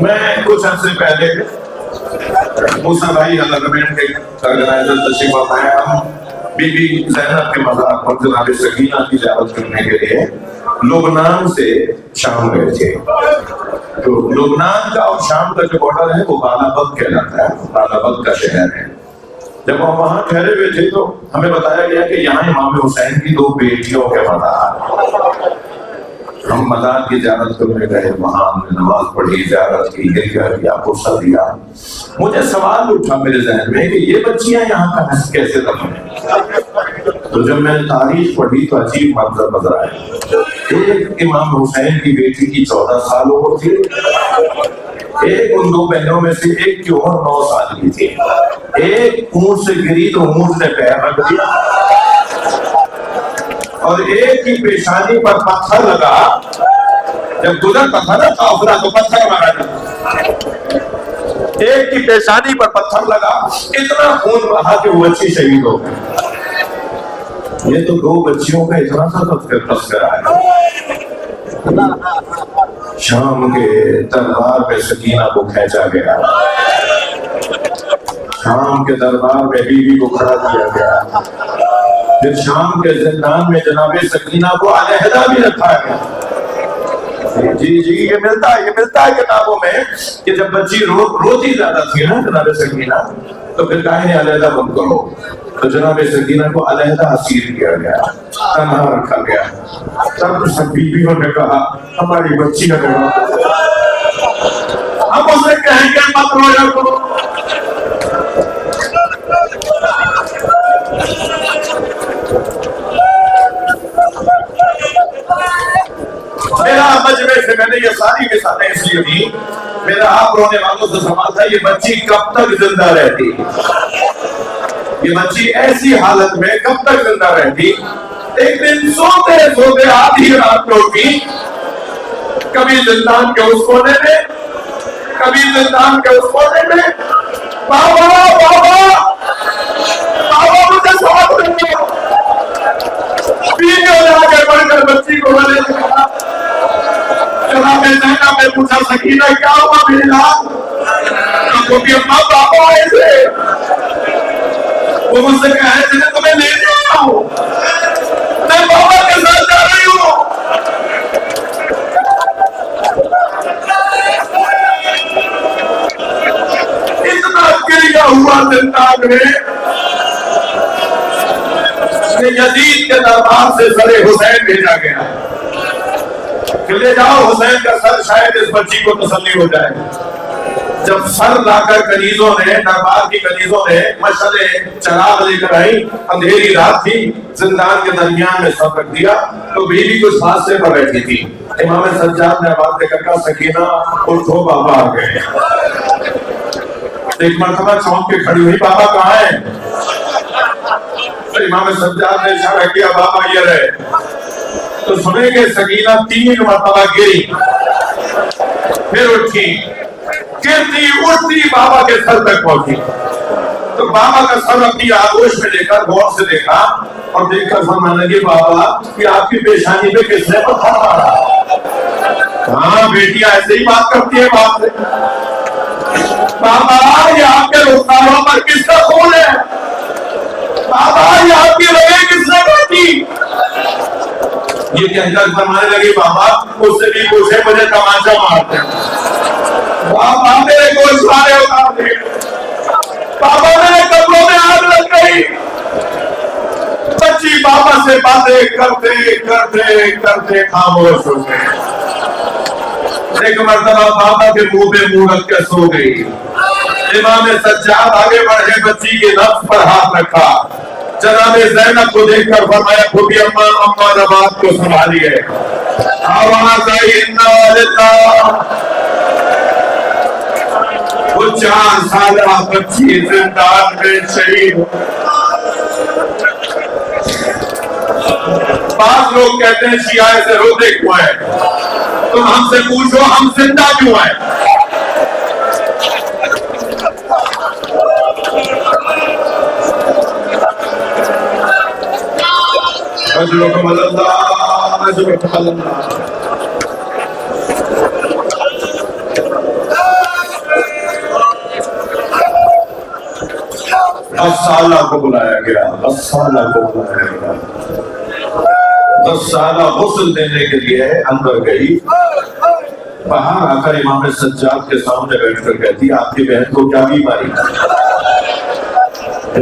میں کچھ عرصے پہلے موسیٰ بھائی الرمین کے آرگنائزر تشریف فرمایا، ہم بی بی زینب کے مزار پر جناب سکینہ کی زیارت کرنے کے لیے لبنان سے شام گئے تھے۔ تو لبنان کا اور شام کا جو بارڈر ہے وہ بالابد کہلاتا ہے، بالابد کا شہر ہے۔ جب ہم وہاں ٹھہرے ہوئے تھے تو ہمیں بتایا گیا کہ یہاں امام حسین کی 2 بیٹیوں کے مزار، ہم مزار کی زیارت کرنے گئے، وہاں ہم نے نماز پڑھی، زیارت کی، گریہ کیا، غصہ دیا۔ مجھے سوال اٹھا میرے ذہن میں کہ یہ بچیاں یہاں کا کیسے دفن ہیں؟ تو جب میں نے تاریخ پڑھی تو عجیب منظر نظر آیا۔ ایک امام حسین کی بیٹی کی 14 سال عمر تھی، ایک ان 2 بہنوں میں سے ایک کی عمر 9 سال کی تھی، ایک اونٹ سے گری تو اونٹ نے پیر رکھ دیا، اور ایک کی پیشانی پر پتھر لگا، جب گزرتا تھا نا قافلہ تو پتھر مارا جاتا، ایک کی پیشانی پر پتھر لگا، اتنا خون بہا کہ وہ بچی شہید ہو گئی۔ یہ تو 2 بچیوں کا اتنا سا تذکرہ ہے۔ شام کے دربار میں سکینہ کو کھینچا گیا، شام کے دربار میں بیوی کو کھڑا کیا گیا، پھر شام کے زندان میں جناب سکینہ کو علیحدہ بھی رکھا گیا۔ جی یہ ملتا ہے کتابوں میں کہ جب بچی روتی زیادہ تھی نا جناب سکینہ، تو پھر کہا انہیں علیحدہ بند کرو، تو جناب سکینہ کو علیحدہ اسیر کیا گیا، تنہا رکھا گیا۔ تب سب بیویوں نے کہا ہماری بچی کا کرو، ہم اسے کہیں گے مت رویا کرو۔ میرا مجمع سے میں نے یہ ساری مثالیں اس لیے دی، میرا آپ رونے والوں سے سوال تھا یہ بچی کب تک زندہ رہتی، یہ بچی ایسی حالت میں کب تک زندہ رہتی؟ ایک دن سوتے سوتے آدھی رات کو اٹھی، کبھی زندان کے اس کونے میں، کبھی زندان کے اس کونے میں، بابا بابا بابا مجھے سوال کرنا، پیچھے جا کے بڑھ کر بچی کو بولے لگا، جناب زینب نے پوچھا سکینہ کیا ہوا میری لال؟ وہ کہ اماں بابا آئے تھے، وہ مجھ سے کہے تھے تمہیں لے جا رہا ہوں، میں بابا کے ساتھ جا رہی ہوں۔ اتنا گریا ہوا زندان میں کہ یزید کے دربار سے سر حسین بھیجا گیا کہ لے جاؤ حسین کا سر، شاید اس بچی کو تسلی ہو جائے۔ جب سر لا کر کنیزوں نے، دربار کی کنیزوں نے مشعلے چراغ لے کر آئی، اندھیری رات تھی، زندان کے درمیان میں سر رکھ دیا، تو بیوی کچھ فاصلے پر بیٹھی تھی۔ امام سجاد نے آواز دے کر کہا سکینہ اٹھو بابا آ گئے۔ ایک مرتبہ چونک کے کھڑی ہوئی، بابا کہاں ہے؟ امام سجاد نے اشارہ کیا بابا یہ رہے، تو سنے کہ سکینہ 3 مرتبہ گری، پھر اٹھی، گرتی اٹھتی بابا کے سر تک پہنچی، تو بابا کا سر اپنی آغوش میں لے کر غور سے دیکھا اور دیکھ کر فرمانے لگی بابا کہ آپ کی پیشانی پہ کس نے پتھر مارا؟ ہاں بیٹیاں ایسے ہی بات کرتی ہے باپ سے، بابا یہ آپ کے رخساروں پر کس کا خون ہے؟ بابا یہ آپ کی رگیں کس نے کاٹی؟ یہ کہہ کر فرمانے لگی بابا اس سے بھی پوچھے مجھے تماچا مارتے ہیں، بابا میرے گوشت والے اتار دے، بابا میرے کپڑوں میں آگ لگ گئی۔ بچی بابا سے باتیں کرتے کرتے کرتے خاموش ہو گئے۔ ایک مرتبہ بابا کے منہ پہ منہ رکھ کے سو گئی. امام سجاد آگے بڑھے, بچی کے نفس پر ہاتھ رکھا, جناب زینب کو دیکھ کر فرمایا پھوپھی اما نماز کو سنبھالیے. آواز آئی انا واللہ. وہ 4 سالہ بچی زندان میں شہید. بعض لوگ کہتے ہیں شیعہ سے روتے کیوں ہیں؟ تم ہم سے پوچھو ہم زندہ کیوں ہیں؟ اجرکم اللہ, اجرکم اللہ. سالہ کو بلایا گیا, 10 سالہ کو بلایا گیا. 10 سالہ غسل دینے کے لیے اندر گئی. باہر آ کر امام سجاد کے سامنے بیٹھ کر کہتی آپ کی بہن کو کیا بیماری ہے؟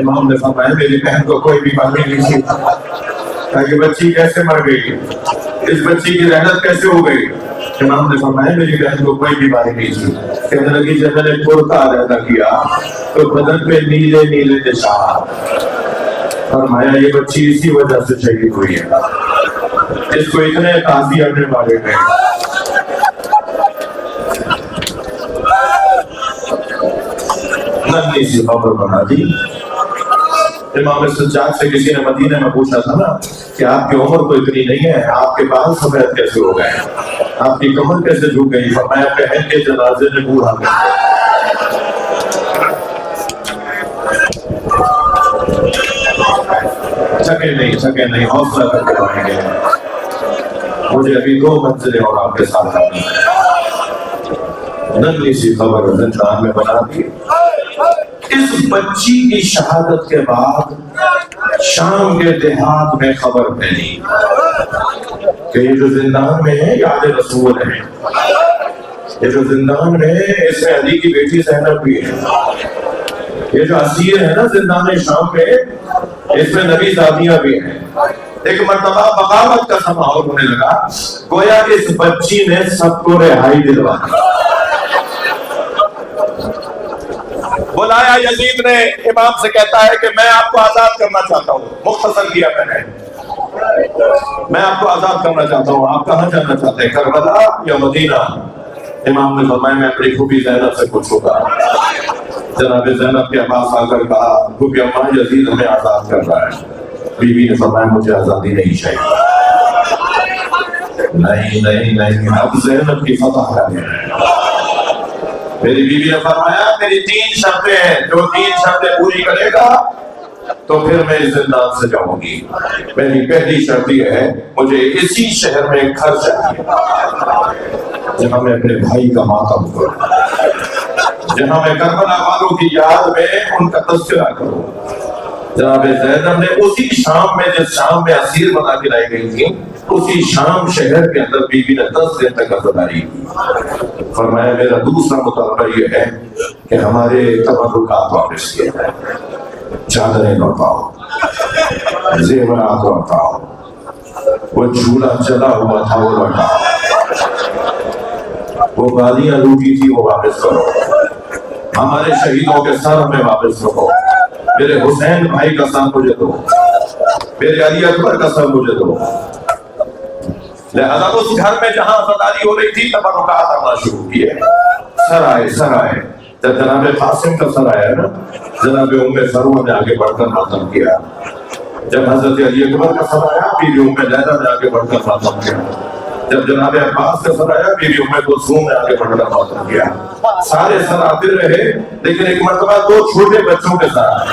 امام نے فرمایا میری بہن کو کوئی بیماری نہیں تھی. کہا کہ بچی کیسے مر گئی, اس بچی کی رحلت کیسے ہو گئی؟ امام نے فرمایا میری بہن کو کوئی بیماری نہیں تھی. کہنے لگی جب میں نے کرتا ادا کیا تو بدن پہ نیلے نیلے نشان. فرمایا یہ بچی اسی وجہ سے شہید ہوئی ہے, اس کو اتنے تازیہ نے مارے گئے. ننھی سی خبر بنا دی. امام سجاد سے کسی نے مدینے میں پوچھا تھا نا کہ آپ کی عمر تو اتنی نہیں ہے, آپ کے بال سفید کیسے ہو گئے, آپ کی کمر کیسے جھک گئی؟ فرمایا بہن کے جنازے میں بوڑھا گیا. سکے نہیں حوصلہ کر کے رہیں گے. مجھے ابھی 2 منزلیں اور آپ کے ساتھ آنی ہے. ننھی سی خبر زندان میں بنا دی. اس بچی کی شہادت کے بعد شام کے دیہات میں خبر پھیلی کہ یہ جو زندان میں ہے یہ آل رسول ہے. یہ جو زندان میں ہے اس میں علی کی بیٹی زینب بھی ہے. یہ جو اسیر ہے نا زندان شام میں اس میں نبی زادیاں بھی ہیں. ایک مرتبہ بغاوت کا سماحول ہونے لگا, گویا کہ اس بچی نے سب کو رہائی دلوا دی. بلایا یزید نے امام سے, کہتا ہے کہ میں آپ کو آزاد کرنا چاہتا ہوں. مختصر کیا میں آپ کو آزاد کرنا چاہتا ہوں. آپ کہاں جانا چاہتے ہیں, کربلا یا مدینہ؟ امام نے فرمایا میں اپنی پھوپھی زینب سے پوچھوں گا. جناب زینب کے پاس آ کر کہا پھوپھی اماں یزید ہمیں آزاد کر رہا ہے. بیوی نے فرمایا مجھے آزادی نہیں چاہیے. نہیں اب زینب کی فتح کرنی ہے. میری بیوی نے فرمایا میری 3 شرطیں ہیں, جو 3 شرطیں پوری کرے گا تو پھر میں اس زندان سے جاؤں گی. میری پہلی شرط یہ ہے مجھے اسی شہر میں ایک گھر چاہیے جہاں میں اپنے بھائی کا ماتم کروں, جہاں میں کربلا والوں کی یاد میں ان کا تذکرہ کروں. جناب زینب نے اسی شام میں جس شام میں اسیر بنا کے لائی گئی تھی اسی شام شہر کے اندر بیوی نے 10 دن تک عزاداری کی. فرمایا میرا دوسرا مطالبہ یہ ہے کہ ہمارے تبرکات واپس کیے جائیں. چادریں لوٹاؤ, زیورات لوٹاؤ, وہ جھولا چلا ہوا تھا وہ لوٹاؤ, وہ گالیاں لوٹی تھی وہ واپس کرو, ہمارے شہیدوں کے سر ہمیں واپس رکھو. میرے حسین بھائی کا سر مجھے دو, میرے علی اکبر کا سر مجھے دو. لہذا اس گھر میں جہاں عزاداری ہو رہی تھی تبرکات آنا شروع کیے. سر آئے. جب جناب قاسم کا سر آیا نا, جناب ام سروہ نے آگے بڑھ کر ماتم کیا. جب حضرت علی اکبر کا سر آیا بیوی ام لیلا نے آگے بڑھ کر ماتم کیا. جب جناب عباس کا سر آیا بیوی ام کلثوم نے آگے بڑھ کر ماتم کیا. سارے سر آتے رہے لیکن ایک مرتبہ 2 چھوٹے بچوں کے سر آئے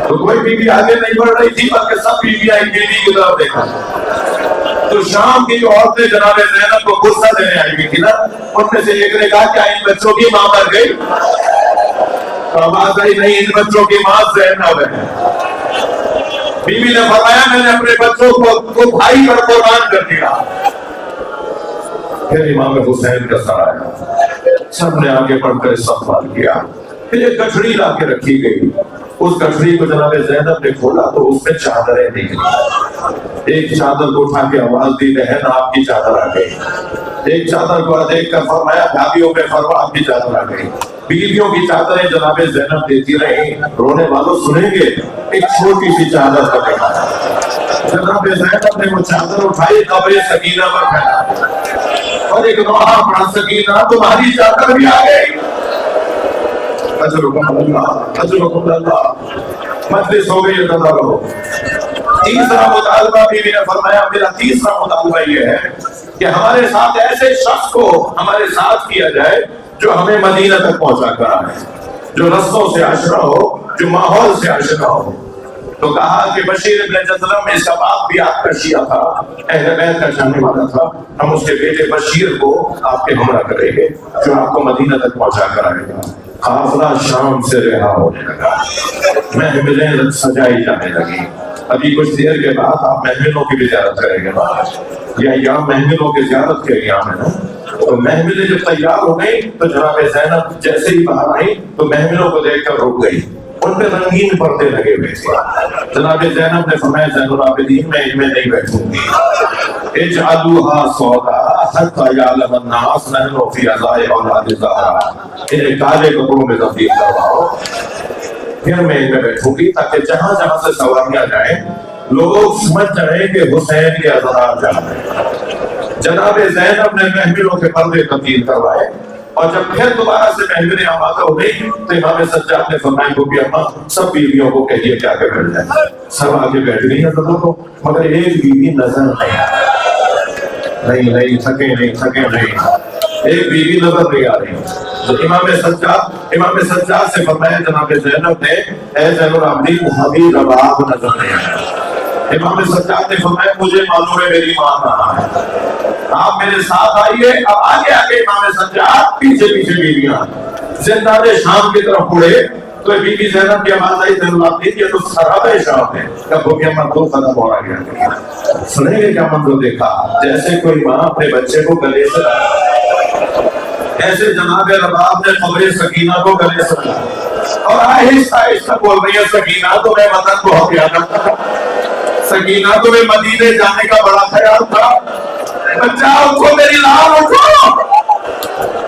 تو کوئی بیوی آگے نہیں بڑھ رہی تھی بلکہ سب بیویاں ایک بیوی کی طرف دیکھا. تو شام کی جو عورتیں جناب زینب کو غصہ دینے آئی ہوئی تھی نا, ان میں سے ایک نے کہا کیا ان بچوں کی ماں مر گئی؟ تو آواز آئی نہیں, ان بچوں کی ماں زینب ہے. بیوی نے فرمایا میں نے اپنے بچوں کو بھائی پر قربان کر دیا. پھر امام حسین کا سر آیا, سب نے آگے بڑھ کر استقبال کیا. پھر ایک گٹھڑی لا کے رکھی گئی. اس گٹھڑی کو جناب زینب نے کھولا تو اس میں چادریں نکلی. ایک چادر کو اٹھا کے آواز دی بہن آپ کی چادر آ گئی، ایک چادر کو دیکھ کر فرمایا بھابھیوں پہ فرما آپ کی چادر آ گئی۔ بیویوں کی چادریں جناب زینب دیتی رہی، رونے والوں سنیں گے ایک چھوٹی سی چادر کا دیکھا، جناب زینب نے وہ چادر اٹھائی قبر سکینہ پر پھیلا اور ایک دعا پڑھا، سکینہ تمہاری چادر بھی آ گئی، اجرکم اللہ اجرکم اللہ۔ مجلس ہو گئی، ادا رہو۔ تیسرا مطالبہ بیوی نے فرمایا، میرا تیسرا مطالبہ یہ ہے کہ ہمارے ساتھ ایسے شخص کو ہمارے ساتھ کیا جائے جو ہمیں مدینہ تک پہنچا کر آئے، جو رستوں سے آشنا ہو، جو ماحول سے آشنا ہو۔ تو کہا کہ بشیر ابن جذلم اس کا باپ بھی آپ کا شیعہ تھا، اہل بیت کا جاننے والا تھا، ہم اس کے بیٹے بشیر کو آپ کے ہمراہ کریں گے جو آپ کو مدینہ تک پہنچا کر آئے گا۔ قافلہ شام سے رہا ہونے لگا، محفلیں سجائی جانے لگی۔ ابھی کچھ دیر کے بعد آپ محفلوں کی بھی زیارت کریں گے، یا یہاں محفلوں کی زیارت کے ایام ہے نا، تو محفلیں جب تیار ہو گئی تو جناب زینب جیسے ہی باہر آئی تو محفلوں کو دیکھ کر رک گئی، ان پہ رنگین پردے لگے ہوئے تھے۔ جناب زینب نے فرمایا زین العابدین میں ان میں نہیں بیٹھوں گی، اجعلوها سودا حتی یعلم الناس نحن فی عزاء اولاد زہرا، انہیں کالے کپڑوں میں تبدیل کرواؤ، پھر میں ان میں بیٹھوں گی تاکہ جہاں جہاں سے سواریاں جائیں لوگ سمجھ جائیں کہ حسین کے ازرار جا رہے ہیں۔ جناب زینب نے محفلوں کے پردے تبدیل کروائے، اور جب پھر دوبارہ سے محفلیں آمادہ ہو گئی تو امام سجاد نے فرمایا کہ اماں سب بیویوں کو کہیے کیا کہ بیٹھ جائیں، سب آگے بیٹھ گئی ہیں تو مگر ایک بیوی نظر نہیں تھکے نہیں، ایک بیوی نظر نہیں آ رہی۔ تو امام سجاد سے فرمایا جناب زینب نے، اے زین العابدین ہمیں رباب نظر نہیں آیا۔ امام سجاد نے فرمایا مجھے معلوم ہے میری ماں کہاں ہے، آپ میرے ساتھ آئیے۔ اب آگے آگے امام سجاد، پیچھے پیچھے بیویاں زندان شام کی طرف اڑے تو بی بی زینب کی آواز آئی زین العابدین یہ تو خراب شام ہے، کب ہو گیا مردوں ختم ہو گیا۔ سنیں گے کیا منظر دیکھا، جیسے کوئی ماں اپنے بچے کو گلے سے، ایسے جناب رباب نے قبر سکینہ کو گلے سے اور آہستہ آہستہ بول رہی ہے سکینہ تمہیں وطن بہت یاد آتا تھا، سکینہ تمہیں مدینے جانے کا بڑا خیال تھا، بچہ اٹھو میری لال اٹھو،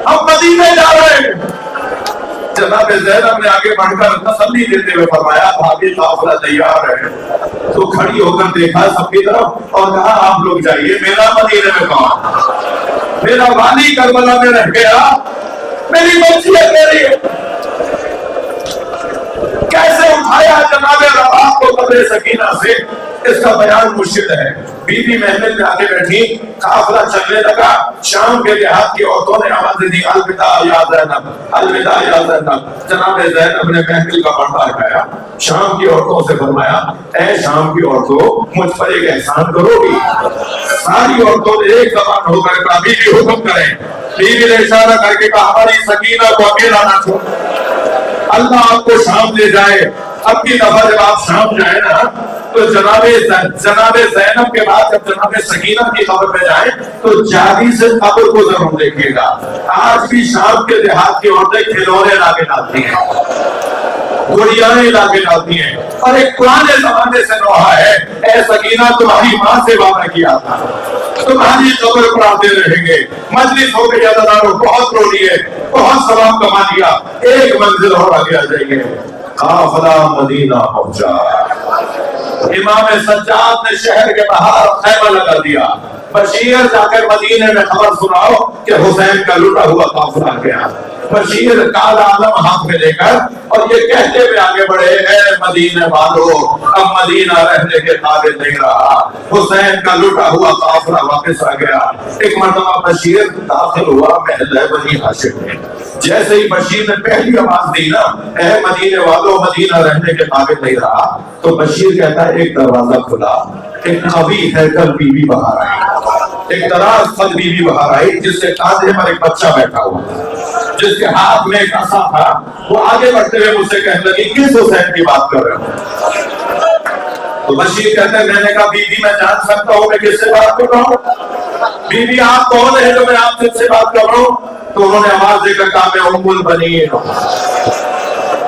ہم مدینے جا رہے ہیں۔ جناب زینب نے آگے بڑھ کر تسلی دیتے ہوئے فرمایا بھابھی قافلہ تیار ہے۔ تو کھڑی ہو کر دیکھا سب کی طرف اور کہا آپ لوگ جائیے، میرا مدینے میں کون، میرا والی کربلا میں رہ گیا، میری بچی ہے میری، کیسے اٹھایا جناب رباب کو قبر سکینہ سے، اس کا بیان مشکل ہے۔ بی بی محمل میں آگے بیٹھی، قافلہ چلنے لگا، شام کے دیہات کی عورتوں نے آواز دی الوداع یا زینب، الوداع یا زینب۔ جناب زینب نے محمل کا پردہ ہٹایا، شام کی عورتوں سے فرمایا اے شام کی عورتوں مجھ پر ایک احسان کرو گی؟ ساری عورتوں نے ایک زبان ہو کر کہا بیوی حکم کریں۔ بیوی نے اشارہ کر کے کہا ہماری سکینہ کو اکیلا نہ چھوڑ، اللہ آپ کو شام لے جائے۔ اب کی دفعہ جب آپ شام جائیں نا تو جناب زینب کے بعد جب جناب سکینہ کی قبر پہ جائیں تو جادی سے قبر کو ضرور دیکھیے گا۔ آج بھی شام کے دیہات کی عورتیں کھلونے لا کے ڈالتی ہیں، گڑیاں لا کے ڈالتی ہیں، اور ایک پرانے زمانے سے نوحہ ہے اے سکینہ تمہاری ماں سے وعدہ کیا تھا تمہاری قبر پر آتے رہیں گے۔ مجلس ہو گئی عزادارو، بہت رو لیے، بہت ثواب کما لیا، ایک منزل اور آگے آ جائیے۔ قافلہ مدینہ پہنچا، امام سجاد نے شہر کے باہر خیمہ لگا دیا، بشیر جا کر مدینے میں خبر سناؤ کہ حسین کا لٹا ہوا قافلہ آ گیا۔ بشیر کالا علم ہاتھ میں لے کر اور یہ کہتے ہوئے آگے بڑھے اے مدینے والو اب مدینہ رہنے کے قابل نہیں رہا، حسین کا لٹا ہوا قافلہ واپس آ گیا۔ ایک مرتبہ بشیر داخل ہوا محلہ بنی ہاشم میں، جیسے ہی بشیر نے پہلی آواز دی نا اے مدینے والو مدینہ رہنے کے قابل نہیں رہا، تو بشیر کہتا ہے ایک دروازہ کھلا، ایک قوی ہیکل بی بی باہر آئی، ایک دراز قد بی بی باہر آئی جس کے کاندھے پر ایک بچہ بیٹھا ہوا تھا، جس کے ہاتھ میں ایک عصا تھا۔ وہ آگے بڑھتے ہوئے مجھ سے کہنے لگی کس حسین کی بات کر رہے ہو؟ تو بشیر کہتے ہیں میں نے کہا بی بی میں جان سکتا ہوں میں کس سے بات کر رہا ہوں؟ بی بی آپ کون ہیں جو میں آپ سے بات کر رہا ہوں؟ تو انہوں نے آواز دے کر کہا میں ام البنین ہوں،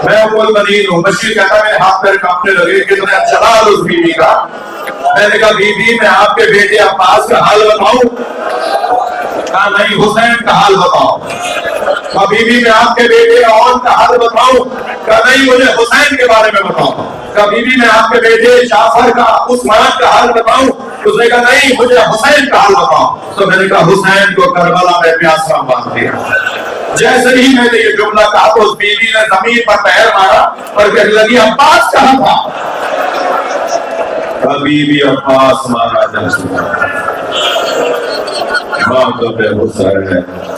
میں ام البنین ہوں۔ بشیر کہتا ہے میرے ہاتھ پیر کانپنے لگے کہ تمہیں چلا اس بیوی کا میں نے کہا بی بی میں آپ کے بیٹے عباس کا حال بتاؤں؟ کہا نہیں حسین کا حال بتاؤ۔ کہا بی بی میں آپ کے بیٹے عون کا حال بتاؤں؟ کہا نہیں مجھے حسین کے بارے میں بتاؤ۔ کہا بی بی میں آپ کے بیٹے جعفر کا عثمان کا حال بتاؤں؟ اس نے کہا نہیں مجھے حسین کا حال بتاؤ۔ تو میں نے کہا حسین کو کربلا میں پیاسا باندھ دیا۔ جیسے ہی میں نے یہ جملہ کہا تو اس بیوی نے زمین پر پیر مارا اور کہنے لگی عباس کہاں تھا؟ کبھی بھی عباس مارا جا سکتا ہے، ماں کا بے حسین ہے۔